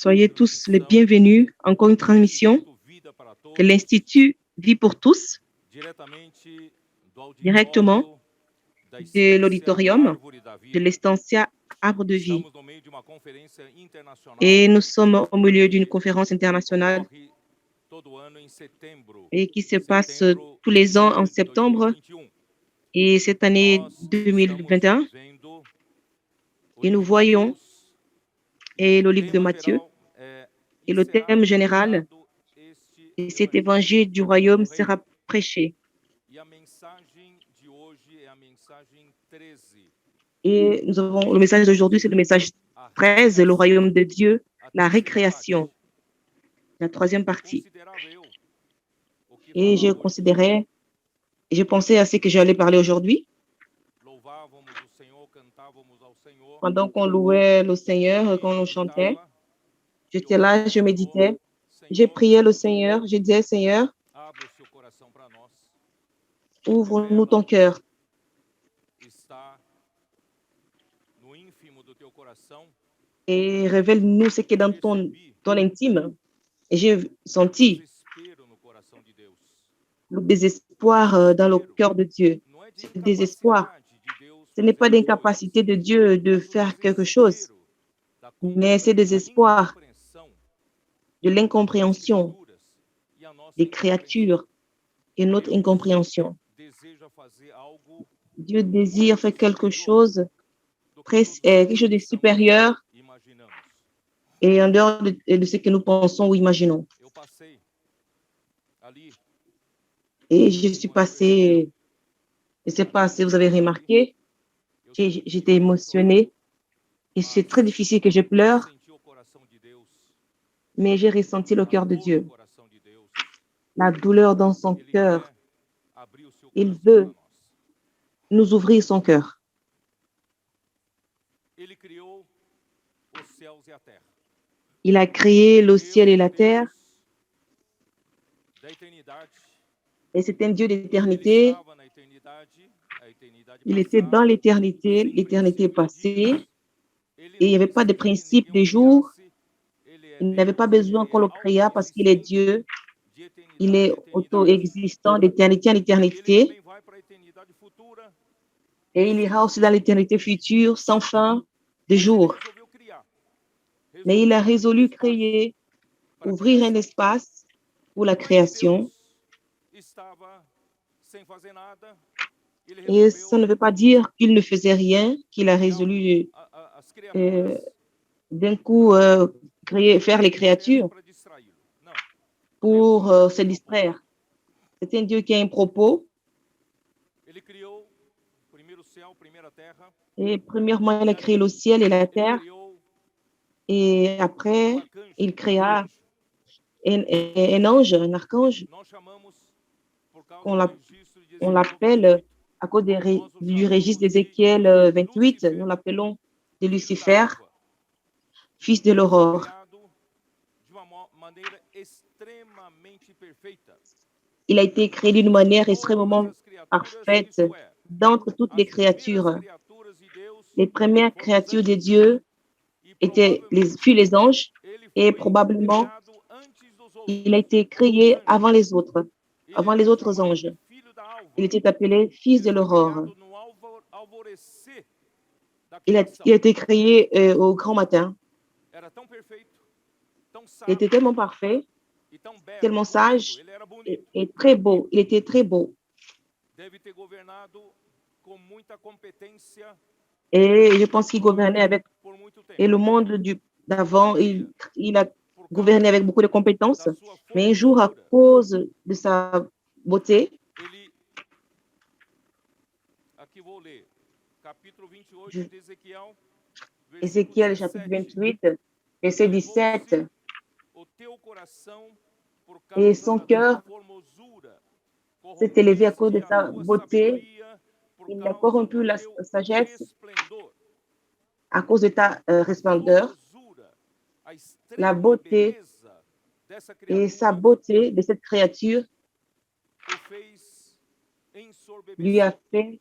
Soyez tous les bienvenus. Encore une transmission de l'Institut Vie pour tous, directement de l'auditorium de l'Estancia Arbre de Vie. Et nous sommes au milieu d'une conférence internationale et qui se passe tous les ans en septembre. Et cette année 2021, et nous voyons et le livre de Matthieu et le thème général, et cet évangile du royaume sera prêché. Et nous avons le message d'aujourd'hui, c'est le message 13, le royaume de Dieu, la récréation, la troisième partie. Et j'ai pensé à ce que j'allais parler aujourd'hui. Pendant qu'on louait le Seigneur, quand on chantait, j'étais là, je méditais, j'ai prié le Seigneur, je disais, Seigneur, ouvre-nous ton cœur. Et révèle-nous ce qui est dans ton intime. Et j'ai senti le désespoir dans le cœur de Dieu. Ce désespoir, ce n'est pas d'incapacité de Dieu de faire quelque chose, mais c'est désespoir de l'incompréhension des créatures et notre incompréhension. Dieu désire faire quelque chose de supérieur et en dehors de ce que nous pensons ou imaginons. Et je suis passée, je ne sais pas si vous avez remarqué, j'étais émotionnée et c'est très difficile que je pleure, mais j'ai ressenti le cœur de Dieu, la douleur dans son cœur. Il veut nous ouvrir son cœur. Il a créé le ciel et la terre. Et c'est un Dieu d'éternité. Il était dans l'éternité, l'éternité passée. Et il n'y avait pas de principe des jours. Il n'avait pas besoin qu'on le créât parce qu'il est Dieu. Il est auto-existant d'éternité en éternité. Et il ira aussi dans l'éternité future, sans fin de jours. Mais il a résolu créer, ouvrir un espace pour la création. Et ça ne veut pas dire qu'il ne faisait rien, qu'il a résolu d'un coup faire les créatures pour se distraire. C'est un Dieu qui a un propos. Et premièrement, il a créé le ciel et la terre. Et après, il créa un ange, un archange. On l'appelle, à cause du registre d'Ézéchiel 28, nous l'appelons de Lucifer, fils de l'aurore. Il a été créé d'une manière extrêmement parfaite d'entre toutes les créatures. Les premières créatures de Dieu furent les anges et probablement il a été créé avant les autres anges. Il était appelé fils de l'aurore. Il a été créé au grand matin. Il était tellement parfait, tellement sage et très beau. Il était très beau. Et je pense qu'il gouvernait avec... Et le monde d'avant, il a gouverné avec beaucoup de compétences. Mais un jour, à cause de sa beauté, Ézéchiel chapitre 28, verset 17, et son cœur s'est élevé à cause de sa beauté. Il a corrompu la sagesse à cause de ta resplendeur. La beauté et sa beauté de cette créature lui a fait,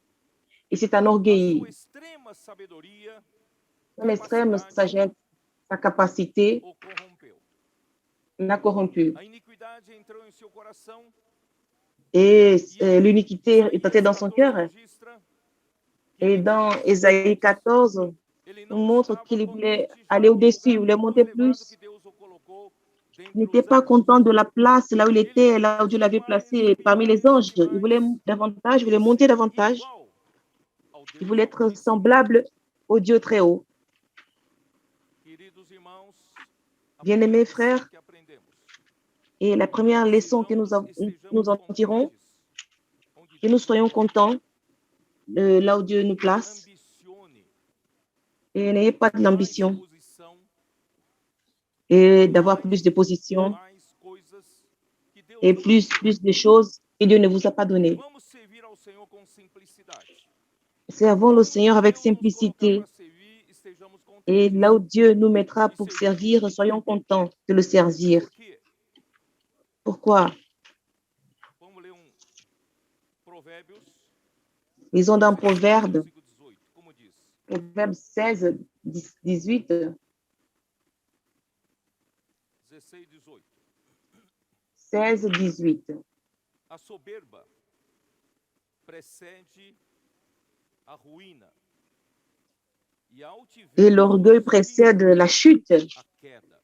et c'est un orgueil. Son extrême sagesse, sa capacité l'a corrompu. A iniquidade entrou em seu coração. Et l'iniquité est entrée dans Isaías son 14 cœur. registra que Et ele dans queria Ésaïe subir antes. 14, Ele nous não montre estava qu'il voulait contente já aller no au-dessus, il lugar voulait muito monter elevado que plus. Deus o colocou Il dentre n'était os pas anjos. content de la place là où il Ele était, là queria où Dieu ser l'avait mais placé e parmi les mais anges. e Il voulait mais davantage, il voulait e monter ser davantage. igual ao Il Deus voulait être Altíssimo. semblable au Dieu très haut. Queridos irmãos, a Bien-aimés primeira lição frères, que aprendemos: et la première leçon que nous en tirons, contentes onde que nous Deus nos soyons coloca. contents là où Dieu nous place Ambicione et n'ayez pas de mais l'ambition posição, et d'avoir plus de position mais coisas que Deus et não nos deu. plus de choses que Dieu ne vous a pas données. Vamos servir ao Senhor com simplicidade. Servons le Seigneur avec Deus nos colocar simplicité para servir, estejamos et contentes. là où Dieu nous mettra E pour servi-lo. servir, soyons contents de le servir. Por quê? Pourquoi? Vamos ler Provérbios. Lisons dans Proverbe, Versículo 18. Como diz? Proverbe 16, 18, 16, 18. 16, 18. A soberba precede a ruína. E a altivez Et l'orgueil précède la chute. a queda.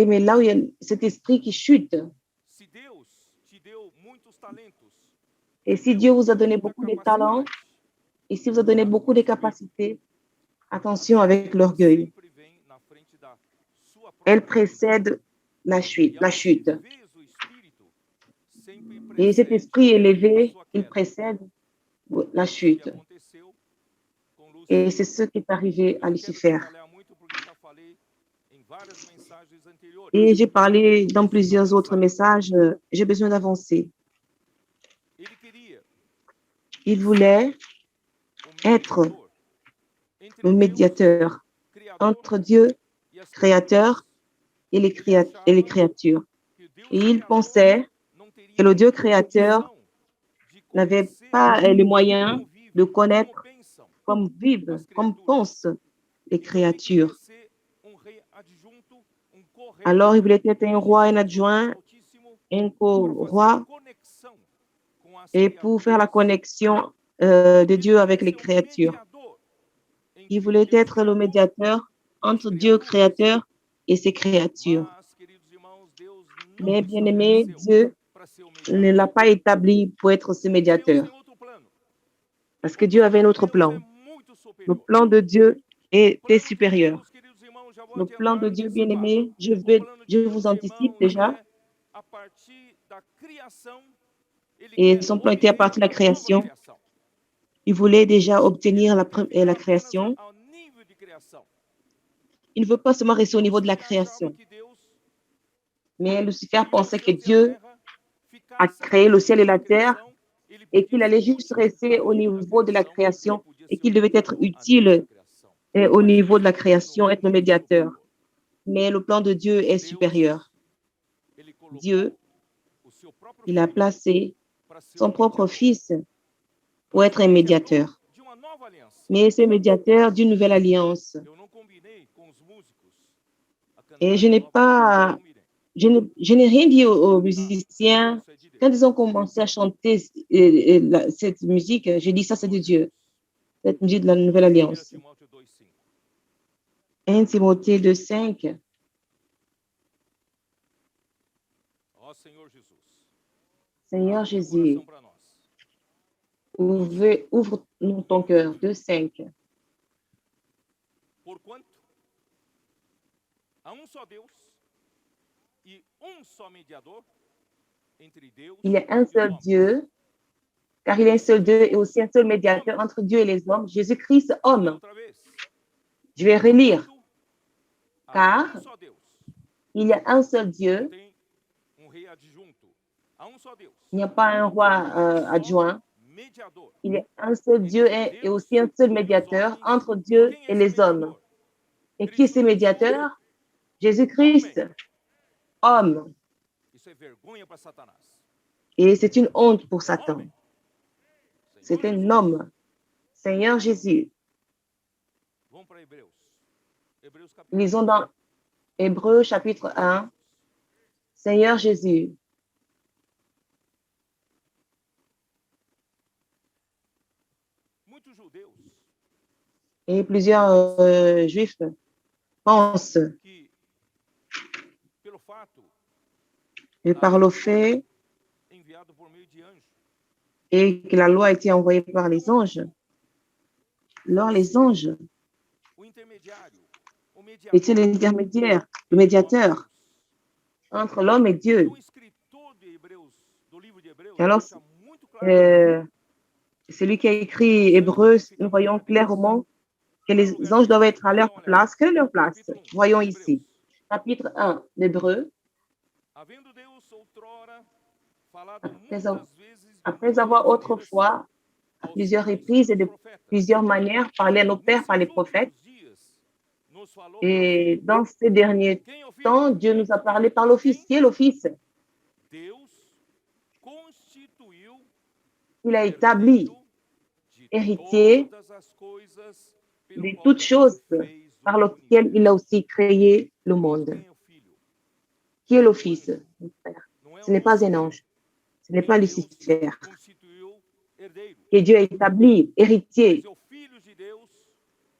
Mais là où il y a cet esprit qui chute, Se Deus te deu muitos talentos, et si Dieu vous a donné beaucoup de talents, et si vous a donné beaucoup de capacités, attention avec l'orgueil. sempre vem na frente da sua Elle própria précède la chute. E a altivez do espírito sempre Et cet precede esprit a élevé, sua il queda. précède la O que chute. aconteceu com Et Lúcifer. c'est ce qui est arrivé Eu à não quero Lucifer. trabalhar muito porque já falei em várias mensagens anteriores. Et j'ai parlé dans plusieurs autres messages, j'ai besoin d'avancer. Ele queria Il voulait o être mediador entre le Deus, médiateur Criador, entre Dieu, e as créateur, et les, Ele achava et les créatures. que o Deus Et il Criador pensait não teria que le Dieu condição créateur de n'avait conhecer pas le moyen como vivem, de como connaître pensam comme vivent, as comme criaturas. pensent les Então ele queria créatures. ser rei adjunto, co-rei Alors il voulait être un roi, un de adjoint, Altíssimo un para fazer co-roi, conexão com as et pour faire la criaturas. connexion de Ele Dieu avec queria les ser créatures. mediador Il entre voulait Deus être le Criador médiateur e as entre Dieu criaturas. créateur et ses créatures. Mas, queridos irmãos, Deus não Mais bien aimé, estabeleceu Dieu para ser o ne mediador. l'a pas établi pour être ce Deus médiateur. tem outro plano. Parce que O Dieu plano avait un de autre Deus é plan. muito Le superior. plan de Dieu O était plano de supérieur. Deus, queridos irmãos, já vou Le plan de adiantar, Dieu antecipar. bien-aimé, O plano de je Deus, vous anticipe irmãos, déjà, é a partir da criação, ele et quer son plan était à obter partir de la a nova création. criação. Il voulait déjà obtenir Ele la, não quer ficar la apenas création. ao nível de criação. Il ne veut pas seulement rester au niveau de la Lúcifer achava création. que Deus Mais Lucifer criou os pensait que céus e a Dieu terra, a ficasse créé le ciel et apenas la na terre criação, ele et podia qu'il ser allait juste útil rester a au nível da niveau de la criação, création podia et ser qu'il o devait être mediador a nível da utile criação. au Mas niveau Deus de la tem um plano création, être le muito médiateur. superior. Mais le plan de Dieu est Deus, supérieur. ele colocou Dieu, o seu próprio il a filho placé para ser son o propre mediador, fils pour para être ser un o médiateur. de uma nova aliança. Mais c'est médiateur d'une nouvelle alliance. Eu não combinei com os músicos a Et cantar je a n'ai nova aliança, pas, não combinei. je n'ai rien dit aux musiciens. Isso é de Deus. Quand ils ont commencé à chanter cette musique, j'ai dit ça c'est de Dieu. Cette musique de la nouvelle 1 alliance. Timóteo 2:5. 1 Timothée 2,5. Ó Senhor Jesus, Seigneur abre teu Jésus, coração para nós. ouvre-nous ton cœur. 2,5. Porquanto há só Deus e só mediador entre Deus Il y a un e os seul homens. Dieu, car il y a un seul Dieu et aussi un seul médiateur entre Dieu et les hommes, Jésus-Christ, homme. Outra vez. Je vais relire. Porquanto há Car só Deus. il y a un seul Dieu, Tem rei adjunto. Há só Deus. il n'y a pas un roi adjoint. Mediador. Il y a un seul Dieu et aussi un seul médiateur entre Dieu Quem é et esse les hommes. mediador? Et qui est ce médiateur? Jésus-Christ, homme. Isso é vergonha para Satanás. Et c'est une honte pour Satan. Homem. C'est Senhor un Jesus. homme. Seigneur Jésus. Vamos para Hebreus. Hebreus capítulo Lisons dans Hébreux chapitre 1, Seigneur Jésus, muitos judeus et plusieurs Juifs pensent que, pelo fato que da par le lei fait enviado por meio de anjos, et que la loi a été envoyée par les anges, alors les anges o intermediário, o étaient mediador l'intermédiaire, le entre o homem e médiateur Deus. entre l'homme et E Dieu. o escritor de Hebreus, do livro de Hebreus, Et alors, deixa muito claro euh, celui qui a écrit que os anjos Hébreu, devem ficar nous no lugar voyons deles. clairement que Qual é o les lugar anges doivent deles? être à Vamos leur dar uma olhada. place. Quelle est leur place? Capítulo 1 Voyons de ici. Hebreus. Chapitre 1 d'Hébreu. Havendo Deus outrora falado Après, muitas vezes de après muitas avoir maneiras autrefois, à aos plusieurs pais reprises et pelos de profetas. plusieurs manières, parlé à nos pères par Nesses les prophètes, últimos dias nos falou pelo et Filho. dans ces derniers Quem é o Filho? temps, Dieu nous a parlé par l'Office. Qui est l'Office? Deus constituiu Il a herdeiro établi, de héritier todas as coisas, pelo de qual toutes também choses fez o par lequel il a universo. aussi créé le Irmãos, monde. quem é o Filho? Qui est Não é o l'Office, anjo, mon frère? não é Ce o n'est pas un Lúcifer, ange, ce n'est que pas Deus Lucifer, constituiu herdeiro. que Dieu a établi, Mas héritier. é o Filho de Deus,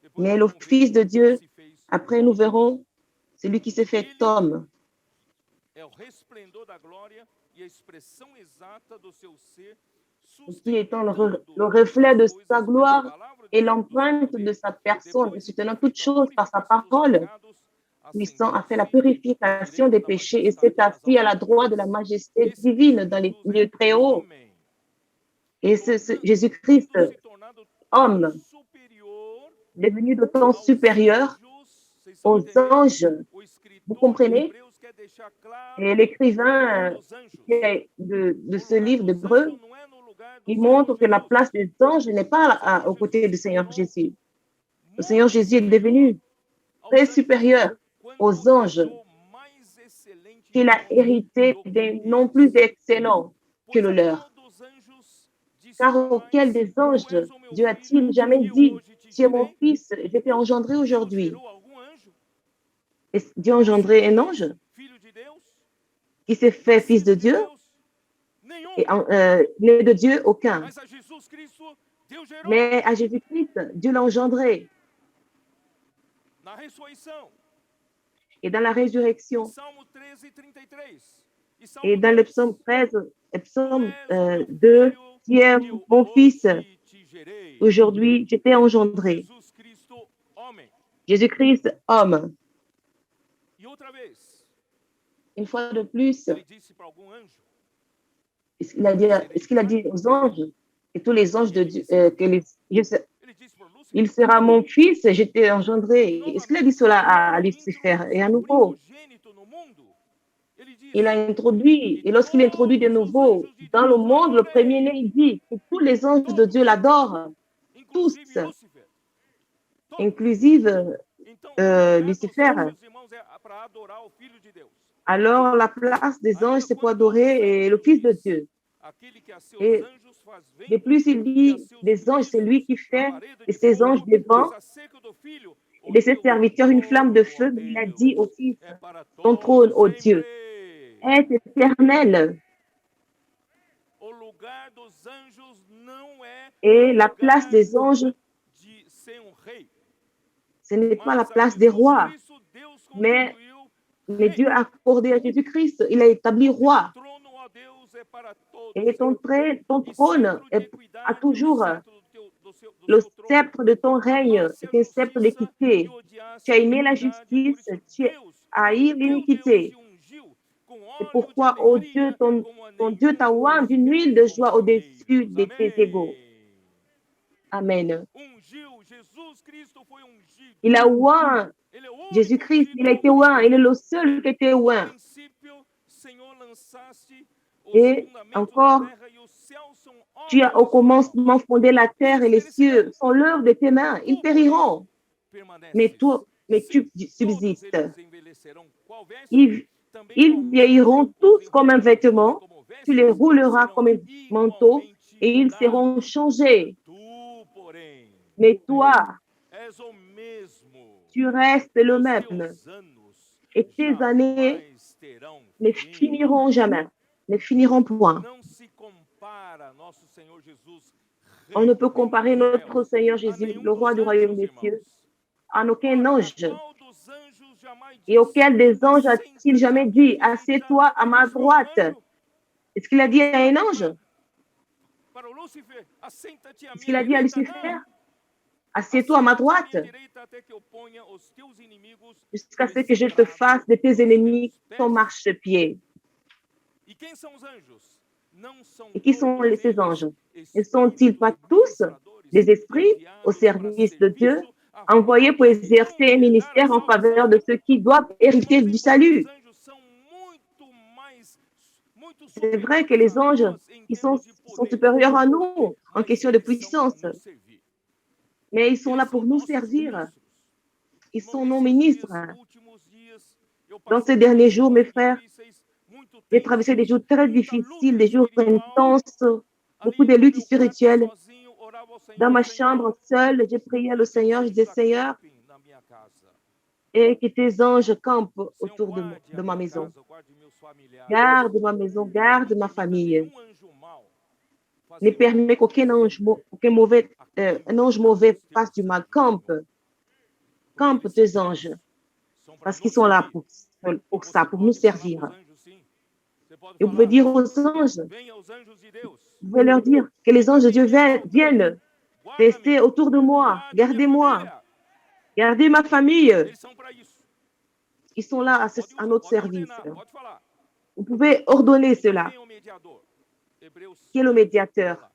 depois Mais nós le vamos ver, Fils de que Dieu, se fez après nous homem. verrons, celui qui s'est fait Ele homme, é o resplendor da glória e a expressão exata do seu ser, qui étant le sustentando todas reflet as de sa coisas pela gloire palavra et do seu l'empreinte de poder. sa personne, et Depois de ter soutenant toutes feito a choses par sa purificação dos parole, pecados, puissant a fait la assentou-se à purification direita des da péchés et s'est majestade nas assis à la droite de la alturas. majesté Esse divine Cristo dans les Jesus é lieux très hauts. homem, Et Jésus-Christ, tendo se tornado tão homme, superior devenu d'autant aos supérieur anjos. Vocês estão aux entendendo? anges, O vous escritor de comprenez? Hebreus quer deixar Et claro o lugar l'écrivain dos anjos. de O ce lugar livre dos d'Hébreu, anjos não é no lugar do il Senhor montre que la Jesus. place des anges n'est pas O Senhor aux côtés Jesus du se Seigneur tornou Jésus. Le Seigneur muito Jésus est superior devenu aos très anjos supérieur quando aux anges, herdou mais excelente qu'il a dom hérité do que d'un non plus eles. excellent que Pois le a qual leur. dos anjos disse Car auquel jamais: des anges Tu és o meu Dieu filho, a-t-il jamais que dit, hoje te tu es mon gerei? fils, je t'ai engendré Deus aujourd'hui? gerou algum anjo? Et Dieu a Nascido engendré de un Deus? ange Filho de Deus? qui s'est fait fils de Nascido de Dieu Deus? Nenhum. et né de Dieu, aucun. Mas a Jesus Cristo, Deus gerou. Mais à Jésus-Christ, Dieu l'a engendré. Na ressurreição, Et dans la em résurrection, Salmo 13, 33 e et Salmo dans le 2, psaume 13, et Tu psaume és o meu 2, filho, qui est eu mon fils, hoje te gerei. aujourd'hui, je t'ai engendré. Jesus Cristo, homem. Jésus-Christ, homme. E outra vez, Une fois de plus, ele disse para algum anjo: est-ce qu'il a dit aux anges, et tous les anges de Dieu, que Ele disse para Lúcifer. il sera mon fils, je t'ai E engendré. Est-ce qu'il a dit novamente, cela quando à Lucifer? Et à introduziu o nouveau, primogênito no mundo, ele il a disse: introduit, E et lorsqu'il introduit de todos os nouveau anjos de dans le Deus o monde, le premier-né, adorem. il dit que tous les anges de Dieu Todos, l'adorent, tous, inclusive Lúcifer. Todos. inclusive Então, o lugar dos Lucifer. anjos, irmãos, é para adorar o Filho de Deus. Alors la place des anges, Ainda c'est pour quanto aos adorer le anjos, Fils de diz: Dieu. Aquele que a seus Et anjos faz de vento plus, il e a dit seus des anges, c'est lui ministros qui fait labareda de de ses anges fogo, des diz vents acerca do Filho: et O de ses teu serviteurs une flamme de trono, ó feu, mais il a dit au Deus, Fils, é para ton todo trône, ô sempre. Dieu, est éternel. O lugar dos anjos não é Et o la place lugar des anges, de ser um rei, ce n'est pas la mas a place des Jesus rois, Cristo Deus mais, constituiu mais rei. Dieu a accordé à Jésus-Christ, il a établi O teu roi. trono, ó Deus, é para todo Et sempre. ton E trône cetro de a equidade, o toujours, cetro do le seu trono. sceptre de ton règne Amasse a est un sceptre justiça e d'équité. Tu odiasse as a aimé la iniquidade. Por justice, isso, tu as Deus, haï o teu Deus te l'iniquité. ungiu com C'est óleo de pourquoi, ô Dieu, alegria, como a ton Dieu t'a nenhum oint dos d'une huile de teus joie au-dessus companheiros. de tes égaux. Amém. Amen. Ungiu, Jesus Cristo foi Il a ungido. oint Ele é o único Jésus-Christ, il a ungido. été oint, il est le seul qui a été No oint. princípio, Senhor, lançaste os Et fundamentos da encore, terra e os céus são tu obra as au das tuas mãos. commencement fondé la terre et Eles les cieux perecerão, sont l'œuvre de tes mains. Ils tu, porém, périront, permaneces. mais Sim, tu todos subsistes. eles envelhecerão. Qual veste? Ils, Também ils igualmente vieilliront os tous comme un enrolarás, e vêtement, como tu les vestes rouleras serão comme un manteau igualmente et ils mudados. seront changés. Tu, porém, Mais toi, és o mesmo, tu restes e le os même teus anos et tes années jamais terão ne finiront jamais, ne finiront point. Não se compara nosso Senhor Jesus, On ne peut Rei comparer dos notre céus, Seigneur a Jésus, nenhum le roi dos du royaume anjos, des cieux, irmãos. à aucun Ora, ange. qual dos anjos jamais Et disse, auquel des anges a-t-il assenta-te à jamais minha dit, direita assieds-toi até à que ma os para um droite? anjo? Est-ce qu'il a dit à un ange? Para o Lúcifer, assenta-te à Est-ce minha qu'il a dit à direita? Lucifer? Não. Assieds-toi à ma Assenta-te à droite minha direita até que eu ponha os teus inimigos jusqu'à por ce que je te estrado fasse de tes dos ennemis teus ton pés. marchepied. E quem são os anjos? Não são Et qui sont todos ces eles anges? Ne sont-ils espíritos pas tous ministradores des esprits au enviados para service de Dieu, serviço a envoyés fim pour dos que hão exercer de un herdar a ministère en faveur de salvação? ceux qui doivent hériter Irmãos, du embora os salut? anjos são muito C'est vrai que superiores les a anges, nós em ils sont, termos de sont poder, supérieurs à nous en mas question de eles são para puissance, nos servir. mais ils sont Eles là são pour nous nossos servir. ministros. Ils Irmãos, sont nos nesses ministres. últimos dias, eu Dans passei ces por derniers jours, mes situações frères, difíceis, muito j'ai traversé des tensos, jours très muita difficiles, luta des jours espiritual. intenses, beaucoup Ali de no luttes meu quarto spirituelles. sozinho, orava ao Dans Senhor, ma Senhor, chambre seule, j'ai prié le que teus Seigneur, je disais, anjos Seigneur, acampem na minha casa. et que tes anges campent Senhor, autour guarde de a ma minha maison. casa, guarde meus familiares. Garde ma maison, Não garde ma permita famille. nenhum anjo mau Ne fazer permets mal. qu'aucun ange, aucun mauvais, Acampe un ange mauvais aos fasse teus du mal. santos, Senhor. Porque Campe eles são tes para anges, isso. São para parce qu'ils nos sont là servir. pour ça, Você pour nous pode falar para servir. os anjos, sim. Você pode Et vous pouvez falar, dire aux anges, venha os anjos de Deus. vous pouvez leur dire que les anges de Dieu viennent, Guarda-me, rester autour de moi, guarde minha gardez-moi, família. gardez ma famille. Eles são para isso. Ils sont là à notre Pode service. ordenar, pode falar. Vous pouvez ordonner Então, cela. quem é o mediador? Hebreus Qui est le 8, vai médiateur? lá.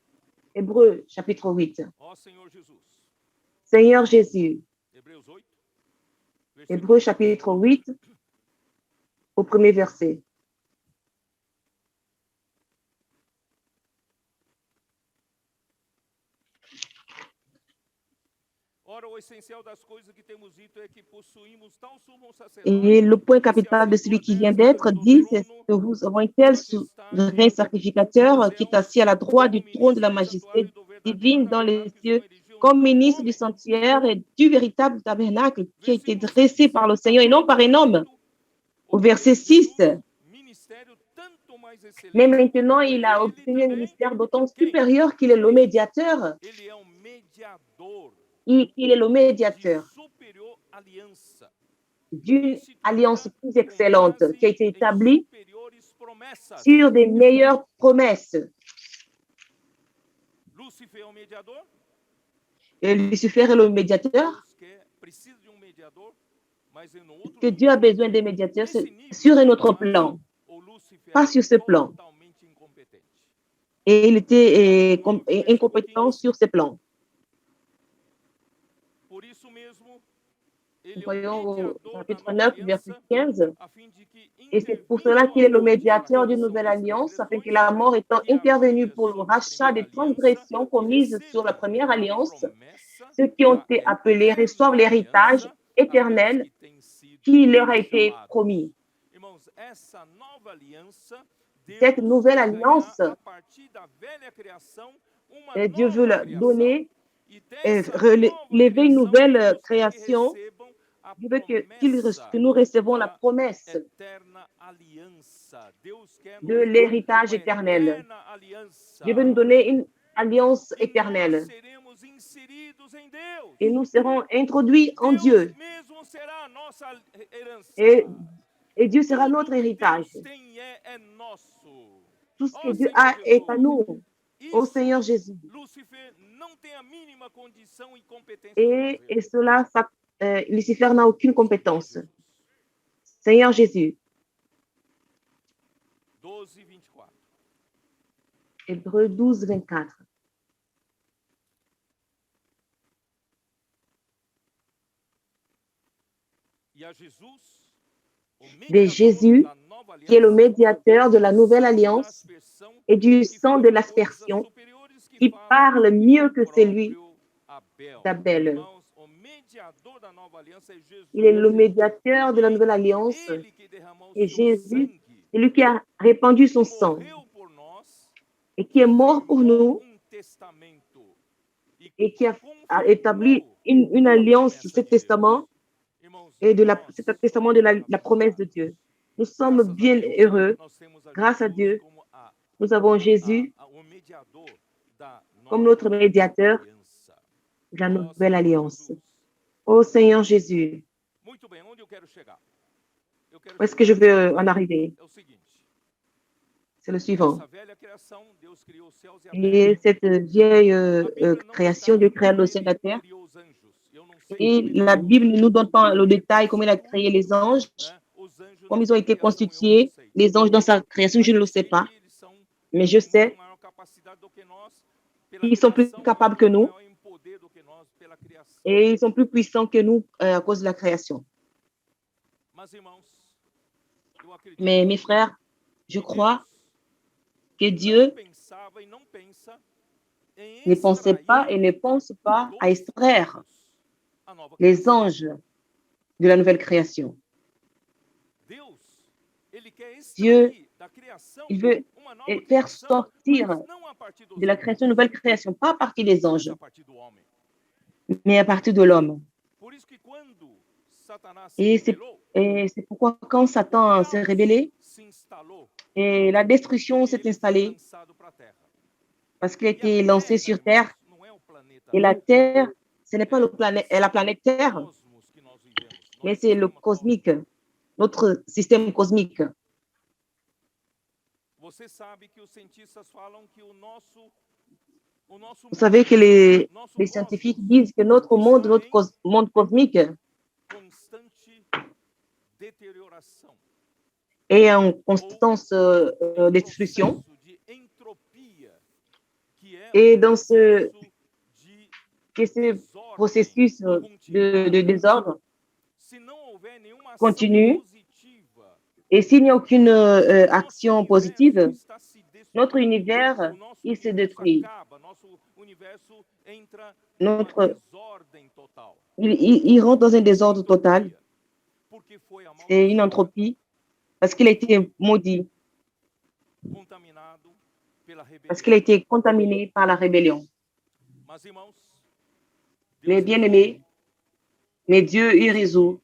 Hébreux, chapitre 8. Ó Senhor Jesus. Seigneur Jésus, Hebreus 8, Hébreux, versículo 1. chapitre 8, au premier verset. Ora, o essencial das coisas que temos dito é que possuímos tal sumo Et sacerdote le point que se capital de assentou celui à qui vient destra d'être do dit, c'est trono que vous avons un da tel majestade souverain sacrificateur qui est nos assis à la céus, droite como du trône de la ministro do santuário majesté e do verdadeiro divine dans les tabernáculo que cieux, não erigiu comme nenhum ministre du homem. sanctuaire et du véritable tabernacle qui a été Versículo dressé 6. par le Seigneur et non par un homme. Portanto, Au verset 6, obtendo ministério tanto mais mais excelente maintenant quanto il por a ele obtenu un também, ministère d'autant quem? supérieur qu'il est le médiateur. Ele é mediador Il est le de médiateur superior aliança, d'une alliance instituída plus com excellente qui a base été em établie superiores promessas. sur des meilleures promesses. Lúcifer é o mediador. Et Lucifer est le médiateur, Deus precisa de mediador, mas em outro que nível. Dieu a besoin des médiateurs Nesse nível, sur un autre mas plan, o Lúcifer pas era sur ce plan. totalmente incompetente. Et il était Continuando com o incompétent versículo 15. sur ce plan. Por isso mesmo, ele é o Voyons au mediador da chapitre nova 9, verset aliança, 15. a fim de que Et c'est pour intervindo cela a qu'il est le morte pela médiateur d'une remissão nouvelle das alliance, afin que transgressões la mort étant que intervenue havia pour le sobre a rachat primeira des aliança, transgressions commises sur la recebam première a alliance, promessa ceux qui ont da été appelés reçoivent eterna l'héritage aliança, aqueles éternel que têm sido qui leur a été chamados. promis. Irmãos, essa nova aliança, Cette Deus nouvelle quer ganhar alliance, a partir da velha criação uma Dieu veut nova leur criação. donner, E dessa nova relever une criação, nouvelle Deus quer que création. recebam a Dieu veut promessa que nous recevons la da promesse eterna aliança. Deus quer de nos dar l'héritage uma éternel. eterna aliança. Dieu veut nous donner une alliance E nós éternelle. seremos inseridos em Deus. Et nous serons introduits en Deus Dieu. mesmo será a nossa herança. Et Dieu sera Tudo notre que héritage. Deus tem é nosso. Tout ce que Ó Dieu Senhor a est Jesus, à nous, au Seigneur isso Jésus. Lúcifer não tem a mínima condição e competência de Et fazer. cela, Lucifer n'a aucune Senhor compétence. Jesus. Seigneur Jésus. 12, 24. Hébreux 12, 24. E a Jesus, o De mediador Jésus, da nova qui est le aliança, médiateur de la nouvelle alliance et du sang de l'aspersion, qui parle mieux que celui d'Abel. Irmãos, o mediador da nova aliança é Jesus. Il est le médiateur de la nouvelle alliance Ele que derramou et seu Jésus, sangue, c'est lui qui a répandu son sang morreu por nós, et qui est mort pour nous testamento et qui a établi une alliance, ce testament, Irmãos, et de nós ce testament de la promesse de Dieu. Nous sommes bien heureux. Grâce à Dieu, nous avons Jésus comme notre médiateur de la nouvelle alliance. Ô Seigneur Jésus, où est-ce que je veux en arriver? C'est le suivant. Et cette vieille création, Dieu créa le ciel et la terre. Et la Bible ne nous donne pas le détail, comment il a créé les anges, comment ils ont été constitués, les anges dans sa création, je ne le sais pas. Mais je sais qu'ils sont plus capables que nous et ils sont plus puissants que nous à cause de la création. Mais mes frères, je crois que Dieu ne pensait pas et ne pense pas à extraire les anges de la nouvelle création. Dieu, il veut faire sortir de la création une nouvelle création, pas à partir des anges, mais à partir de l'homme. Et c'est pourquoi quand Satan s'est rébellé, et la destruction s'est installée, parce qu'il a été lancé sur Terre, et la Terre, ce n'est pas la planète Terre, mais c'est le cosmique, notre système cosmique. Vous savez que les scientifiques disent que notre monde cosmique est en constante destruction. Et dans ce processus de désordre continue, et s'il n'y a aucune action positive, notre univers, il se détruit. Il rentre dans un désordre total. C'est une entropie parce qu'il a été maudit, parce qu'il a été contaminé par la rébellion. Mais bien-aimés, mais Dieu y résout.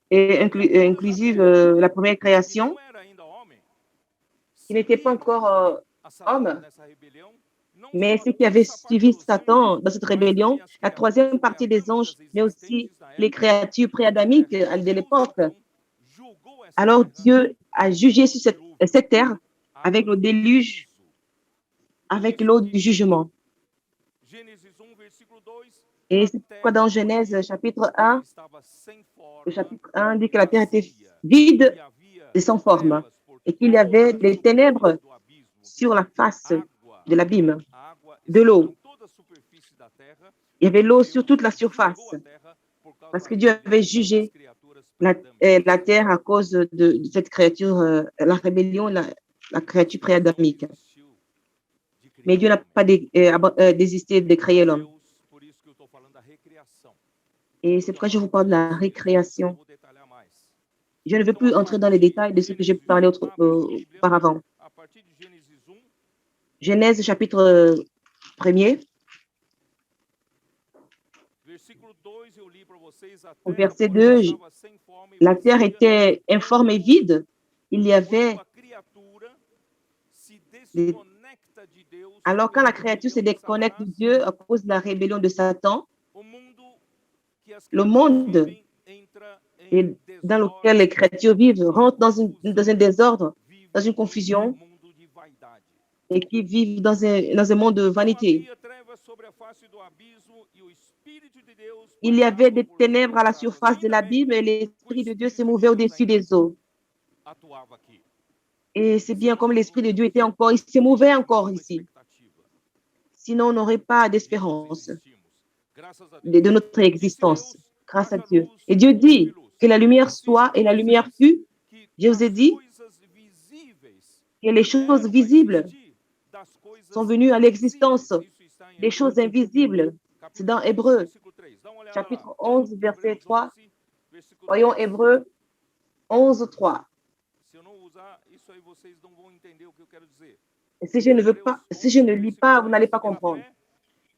Et inclusive la première création, qui n'était pas encore homme, mais ce qui avait suivi Satan dans cette rébellion, la troisième partie des anges, mais aussi les créatures pré-adamiques de l'époque. Alors Dieu a jugé sur cette terre avec le déluge, avec l'eau du jugement. Et c'est pourquoi dans Genèse chapitre 1, le chapitre 1 dit que la terre était vide et sans forme et qu'il y avait des ténèbres sur la face de l'abîme, de l'eau. Il y avait l'eau sur toute la surface parce que Dieu avait jugé la terre à cause de cette créature, la rébellion, la créature pré-adamique. Mais Dieu n'a pas désisté de créer l'homme. Et c'est pourquoi je vous parle de la récréation. Je ne veux plus entrer dans les détails de ce que j'ai parlé auparavant. Genèse chapitre 1er. Au verset 2, la terre était informe et vide. Il y avait alors quand la créature se déconnecte de Dieu à cause de la rébellion de Satan, le monde dans lequel les créatures vivent rentre dans un désordre, dans une confusion, et qui vivent dans un monde de vanité. Il y avait des ténèbres à la surface de l'abîme et l'Esprit de Dieu se mouvait au-dessus des eaux. Et c'est bien comme l'Esprit de Dieu était encore, il se mouvait encore ici. Sinon, on n'aurait pas d'espérance de notre existence, grâce à Dieu. Et Dieu dit que la lumière soit et la lumière fut. Je vous ai dit que les choses visibles sont venues à l'existence. Les choses invisibles, c'est dans Hébreux, chapitre 11, verset 3. Voyons Hébreux 11, 3. Et si je ne lis pas, vous n'allez pas comprendre.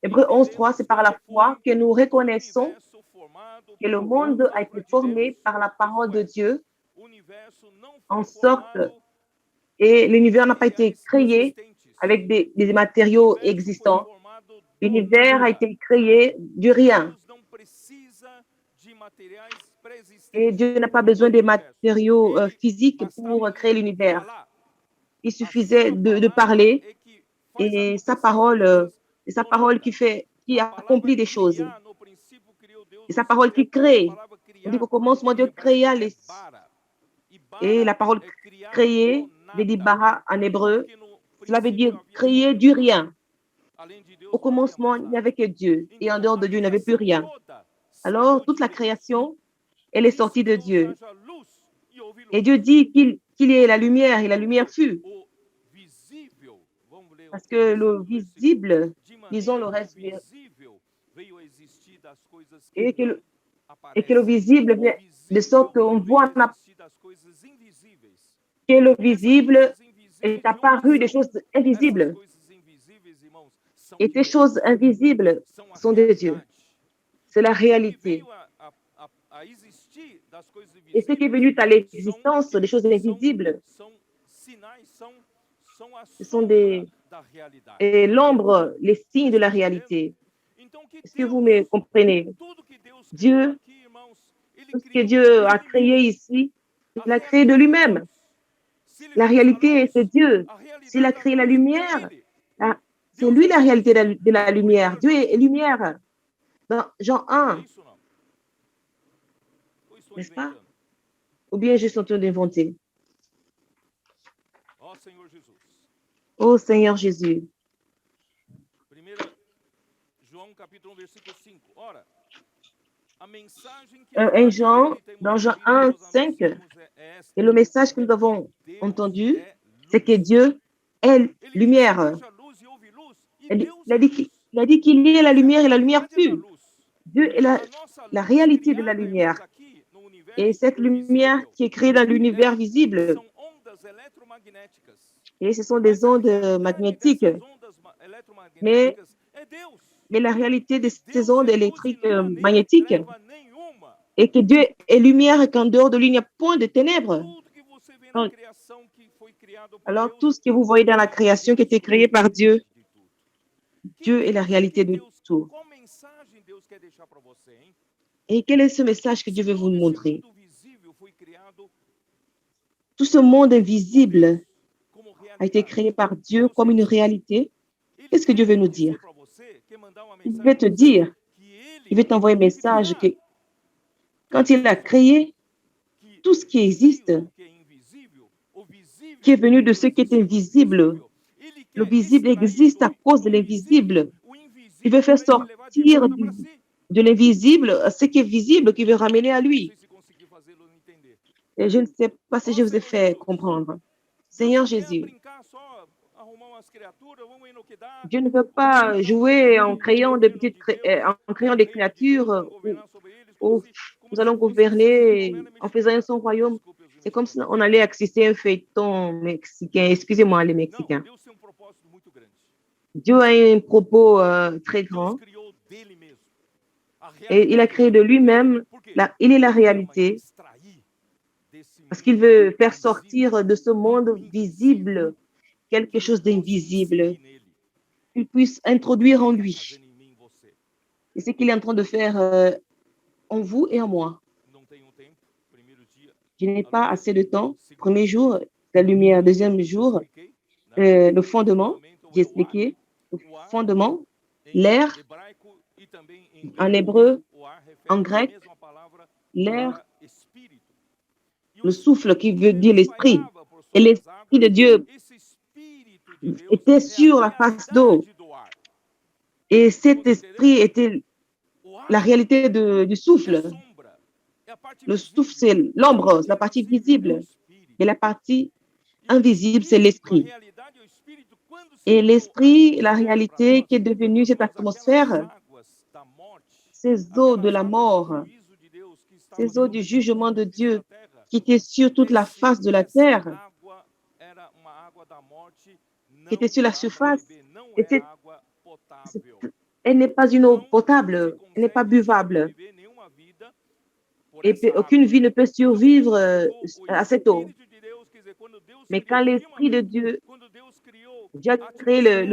Hébreux 11:3, c'est par la foi que nous o reconnaissons universo formado que le por monde a été obra de formé Deus. par la parole Isto de é, Dieu, o universo não en foi sorte, formado et com l'univers n'a pas été materiais créé existentes. avec des O matériaux universo foi existants. formado do L'univers a nada. été créé du rien. Deus não precisa de materiais Et pré-existentes Dieu n'a pas para besoin criar o des universo. matériaux Ele physiques bastava pour créer ele l'univers. falar. Il A suffisait sua de palavra parler é que faz et acontecer coisas sa do parole nada. qui fait, qui A palavra accomplit des choses. criar, no princípio criou Deus Et os sa céus parole e a qui terra. A crée. palavra On dit criar qu'au commencement, em Dieu hebraico créa é les... bara. E Et bara la parole é criar do créer veut dire nada. bara en hébreu. Porque no Cela veut dire princípio havia só créer du Deus. rien. Além de Au Deus não havia commencement, mais il n'y nada. avait que Dieu. Et en Então dehors a de Dieu, il n'y avait plus criação rien. toda Alors, saiu toute de la Deus. création, elle Por est isso sortie de Deus Dieu. haja luz e houve luz. Et Dieu dit qu'il y ait la lumière, et la lumière fut. O visível, vamos ler Parce o que restante le do versículo. visible, De lisons le maneira que o reste, visível veio a existir das coisas que et que não le, et que le aparecem. visible O vient de sorte visível qu'on veio a voit existir das coisas invisíveis. que le E essas visible coisas invisíveis est de onde apparu des são? choses Essas invisibles. coisas invisíveis, irmãos, são Et de ces Deus. choses invisibles São a sont de Dieu. realidade. C'est la E o que réalité. veio a existir das coisas Et ce qui est invisíveis venu à são l'existence que des choses invisibles, são sinais, são a ce sont sombra des, da realidade. et l'ombre, les signes de la Estão entendendo? réalité. Então que Est-ce que vous Deus, me comprenez? tudo que Deus criou Dieu, aqui, irmãos, ele tout ce que criou Dieu a dele créé mesmo. ici, A il a créé de realidade é lui-même. Deus. Se ele La fez a réalité, c'est luz, Dieu. a S'il a realidade da créé la luz é lumière, ele. c'est Deus lui é la luz. réalité de la Por isso lumière. nós Dieu vamos est lumière. Dans Jean É 1, isso ou não? Ou estou n'est-ce pas? inventando? Ou bien je suis en train d'inventer. Ó Senhor Jesus. Ô Seigneur Jésus. 1 João capítulo 1, versículo 5. Ora, a mensagem que 1 Jean, ele temos dans Jean ouvido e 1, vos 5, anunciamos é esta, et le message que nous que avons Deus entendu, é c'est que luz. Dieu est Ele disse, lumière. haja luz e houve luz, e Deus Il a é dit luz. il a dit qu'il y ait la Deus é a lumière et la lumière realidade da fut. luz. Dieu est A nossa la luz réalité de la criada, irmãos, lumière. aqui no Et universo cette lumière visível, qui est créée dans l'univers visible, são ondas eletromagnéticas. et ce sont Mas des a ondes realidade magnétiques. dessas ondas Mais, eletromagnéticas é Deus. mais la réalité de ces Deus ondes é luz e électriques não há nele magnétiques treva nenhuma. est que Dieu est lumière et qu'en dehors de lui, il n'y a point de ténèbres. Tudo que você vê na Donc, criação que foi criado por alors, Deus tout ce que vous voyez dans la é création qui a été créée par Dieu, realidade de tudo. Dieu est la réalité de tout. Qual mensagem Deus quer deixar para você, hein? Et quel est ce message que Se Dieu veut vous todo esse montrer? mundo visível foi criado Tout ce monde por invisible Deus como a été realidade. créé par O que Dieu Deus comme quer une dizer? réalité. Ele Qu'est-ce que Dieu quer veut nous dizer dire? para você, quer mandar uma Il mensagem veut para te você dire, que il veut ele, t'envoyer un ao message criar, quand il a créé que tout ce qui existe, veio do que é invisível, o visível qui est venu de veio ce qui est existir do invisible. invisível. Ele Le quer visible extrair existe à cause de do invisível l'invisible. o Il veut invisível faire para ele levar de sortir volta para si. de l'invisible ce qui est visible, qui veut ramener à Não lui. sei se consegui fazê-lo entender. Et je ne sais pas si Ó je vous ai Senhor fait Jesus, comprendre. Deus Seigneur não quer Jésus, brincar só, arrumar umas criaturas, vamos ver no que dá, Dieu ne veut vamos pas mandar um jouer en anjo, créant o des reino petites, de Deus, en é créant o des reino de Deus, créatures vamos governar sobre eles, où como nous se allons fosse assim, se gouverner governa en faisant mexicano. son royaume. Desculpe os C'est comme si mexicanos. on allait assister un feuilleton mexicain. Excusez-moi, les Não, Mexicains. Deus tem um propósito muito grande. Dieu a un propos très Deus grand criou dele mesmo. A et il a realidade é créé de ele. lui-même. Por quê? Il est la Ele ama réalité extrair desse parce qu'il mundo veut faire visível sortir de ce monde algo invisível visible quelque que ele chose possa d'invisible, inserir nele. qu'il puisse É introduire o en que ele está lui. fazendo em mim e você. Et c'est qu'il est en train de faire en vous et en moi. Não tenho tempo. Primeiro dia, Je n'ai a pas luz. assez de temps. Segundo Premier dia, jour, la lumière. Deuxième eu jour, expliquei, né? le O fondement. fundamento J'ai é o ar. expliqué. Le O ar fondement, em l'air, hebraico e também em en grego, hébreu, o ar en refere à grec, mesma palavra l'air, para espírito. E o le souffle qui espírito de veut dire Deus l'esprit. pairava por Et sobre as l'esprit águas. de Dieu Esse espírito de Deus était é a sur la face d'eau. realidade do ar. Et cet Estamos entendendo? esprit était O ar la réalité du é a souffle. sombra, é a parte Le souffle, visível. c'est A l'ombre, parte c'est la partie invisível é o visible. espírito. Mais la partie E o invisible, c'est espírito, a l'esprit. realidade é o espírito quando se Et tornou l'esprit, la atmosfera para réalité qui est devenue cette nós aquelas atmosphère, águas da morte, ces eaux de aquelas la águas do mort, juízo de Deus que estavam ces eaux sobre du toda a jugement de superfície Dieu da terra. qui étaient sur toute la face de la terre, Água era uma água da morte qui não étaient sur la dá para surface, beber, não é étaient, água potável. Elle n'est pas une eau potable, elle n'est pas buvable. Et aucune vie ne peut survivre à cette eau. Mais quand l'Esprit de Dieu, Dieu a créé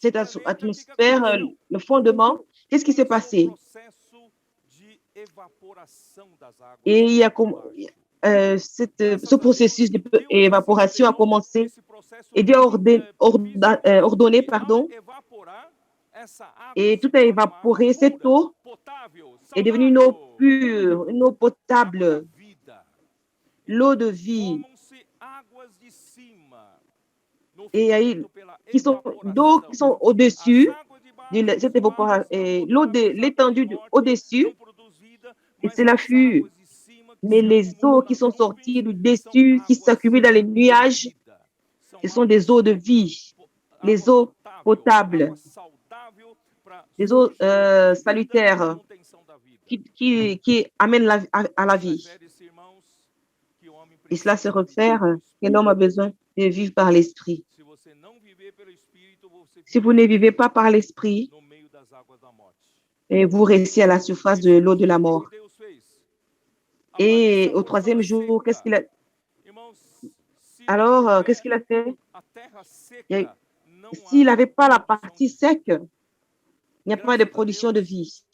cette atmosphère, le fondement, qu'est-ce qui s'est passé? Et il y a ce processus d'évaporation a commencé et Dieu a ordonné, pardon, et tout a évaporé. Cette eau est devenue une eau pure, une eau potable, l'eau de vie. Et il y a eu d'eau qui sont au-dessus de cette évaporation, l'eau de l'étendue au-dessus, et cela fut, mais les eaux qui sont sorties du dessus, qui s'accumulent dans les nuages, ce sont des eaux de vie, les eaux potables, les eaux salutaires qui amènent à la vie. Et cela se réfère que l'homme a besoin de vivre par l'esprit. Si vous ne vivez pas par l'esprit, vous restez à la surface de l'eau de la mort. Et au troisième jour, qu'est-ce qu'il a? Alors, qu'est-ce qu'il a fait? S'il n'avait pas la partie sec, il n'y a pas de production de vie.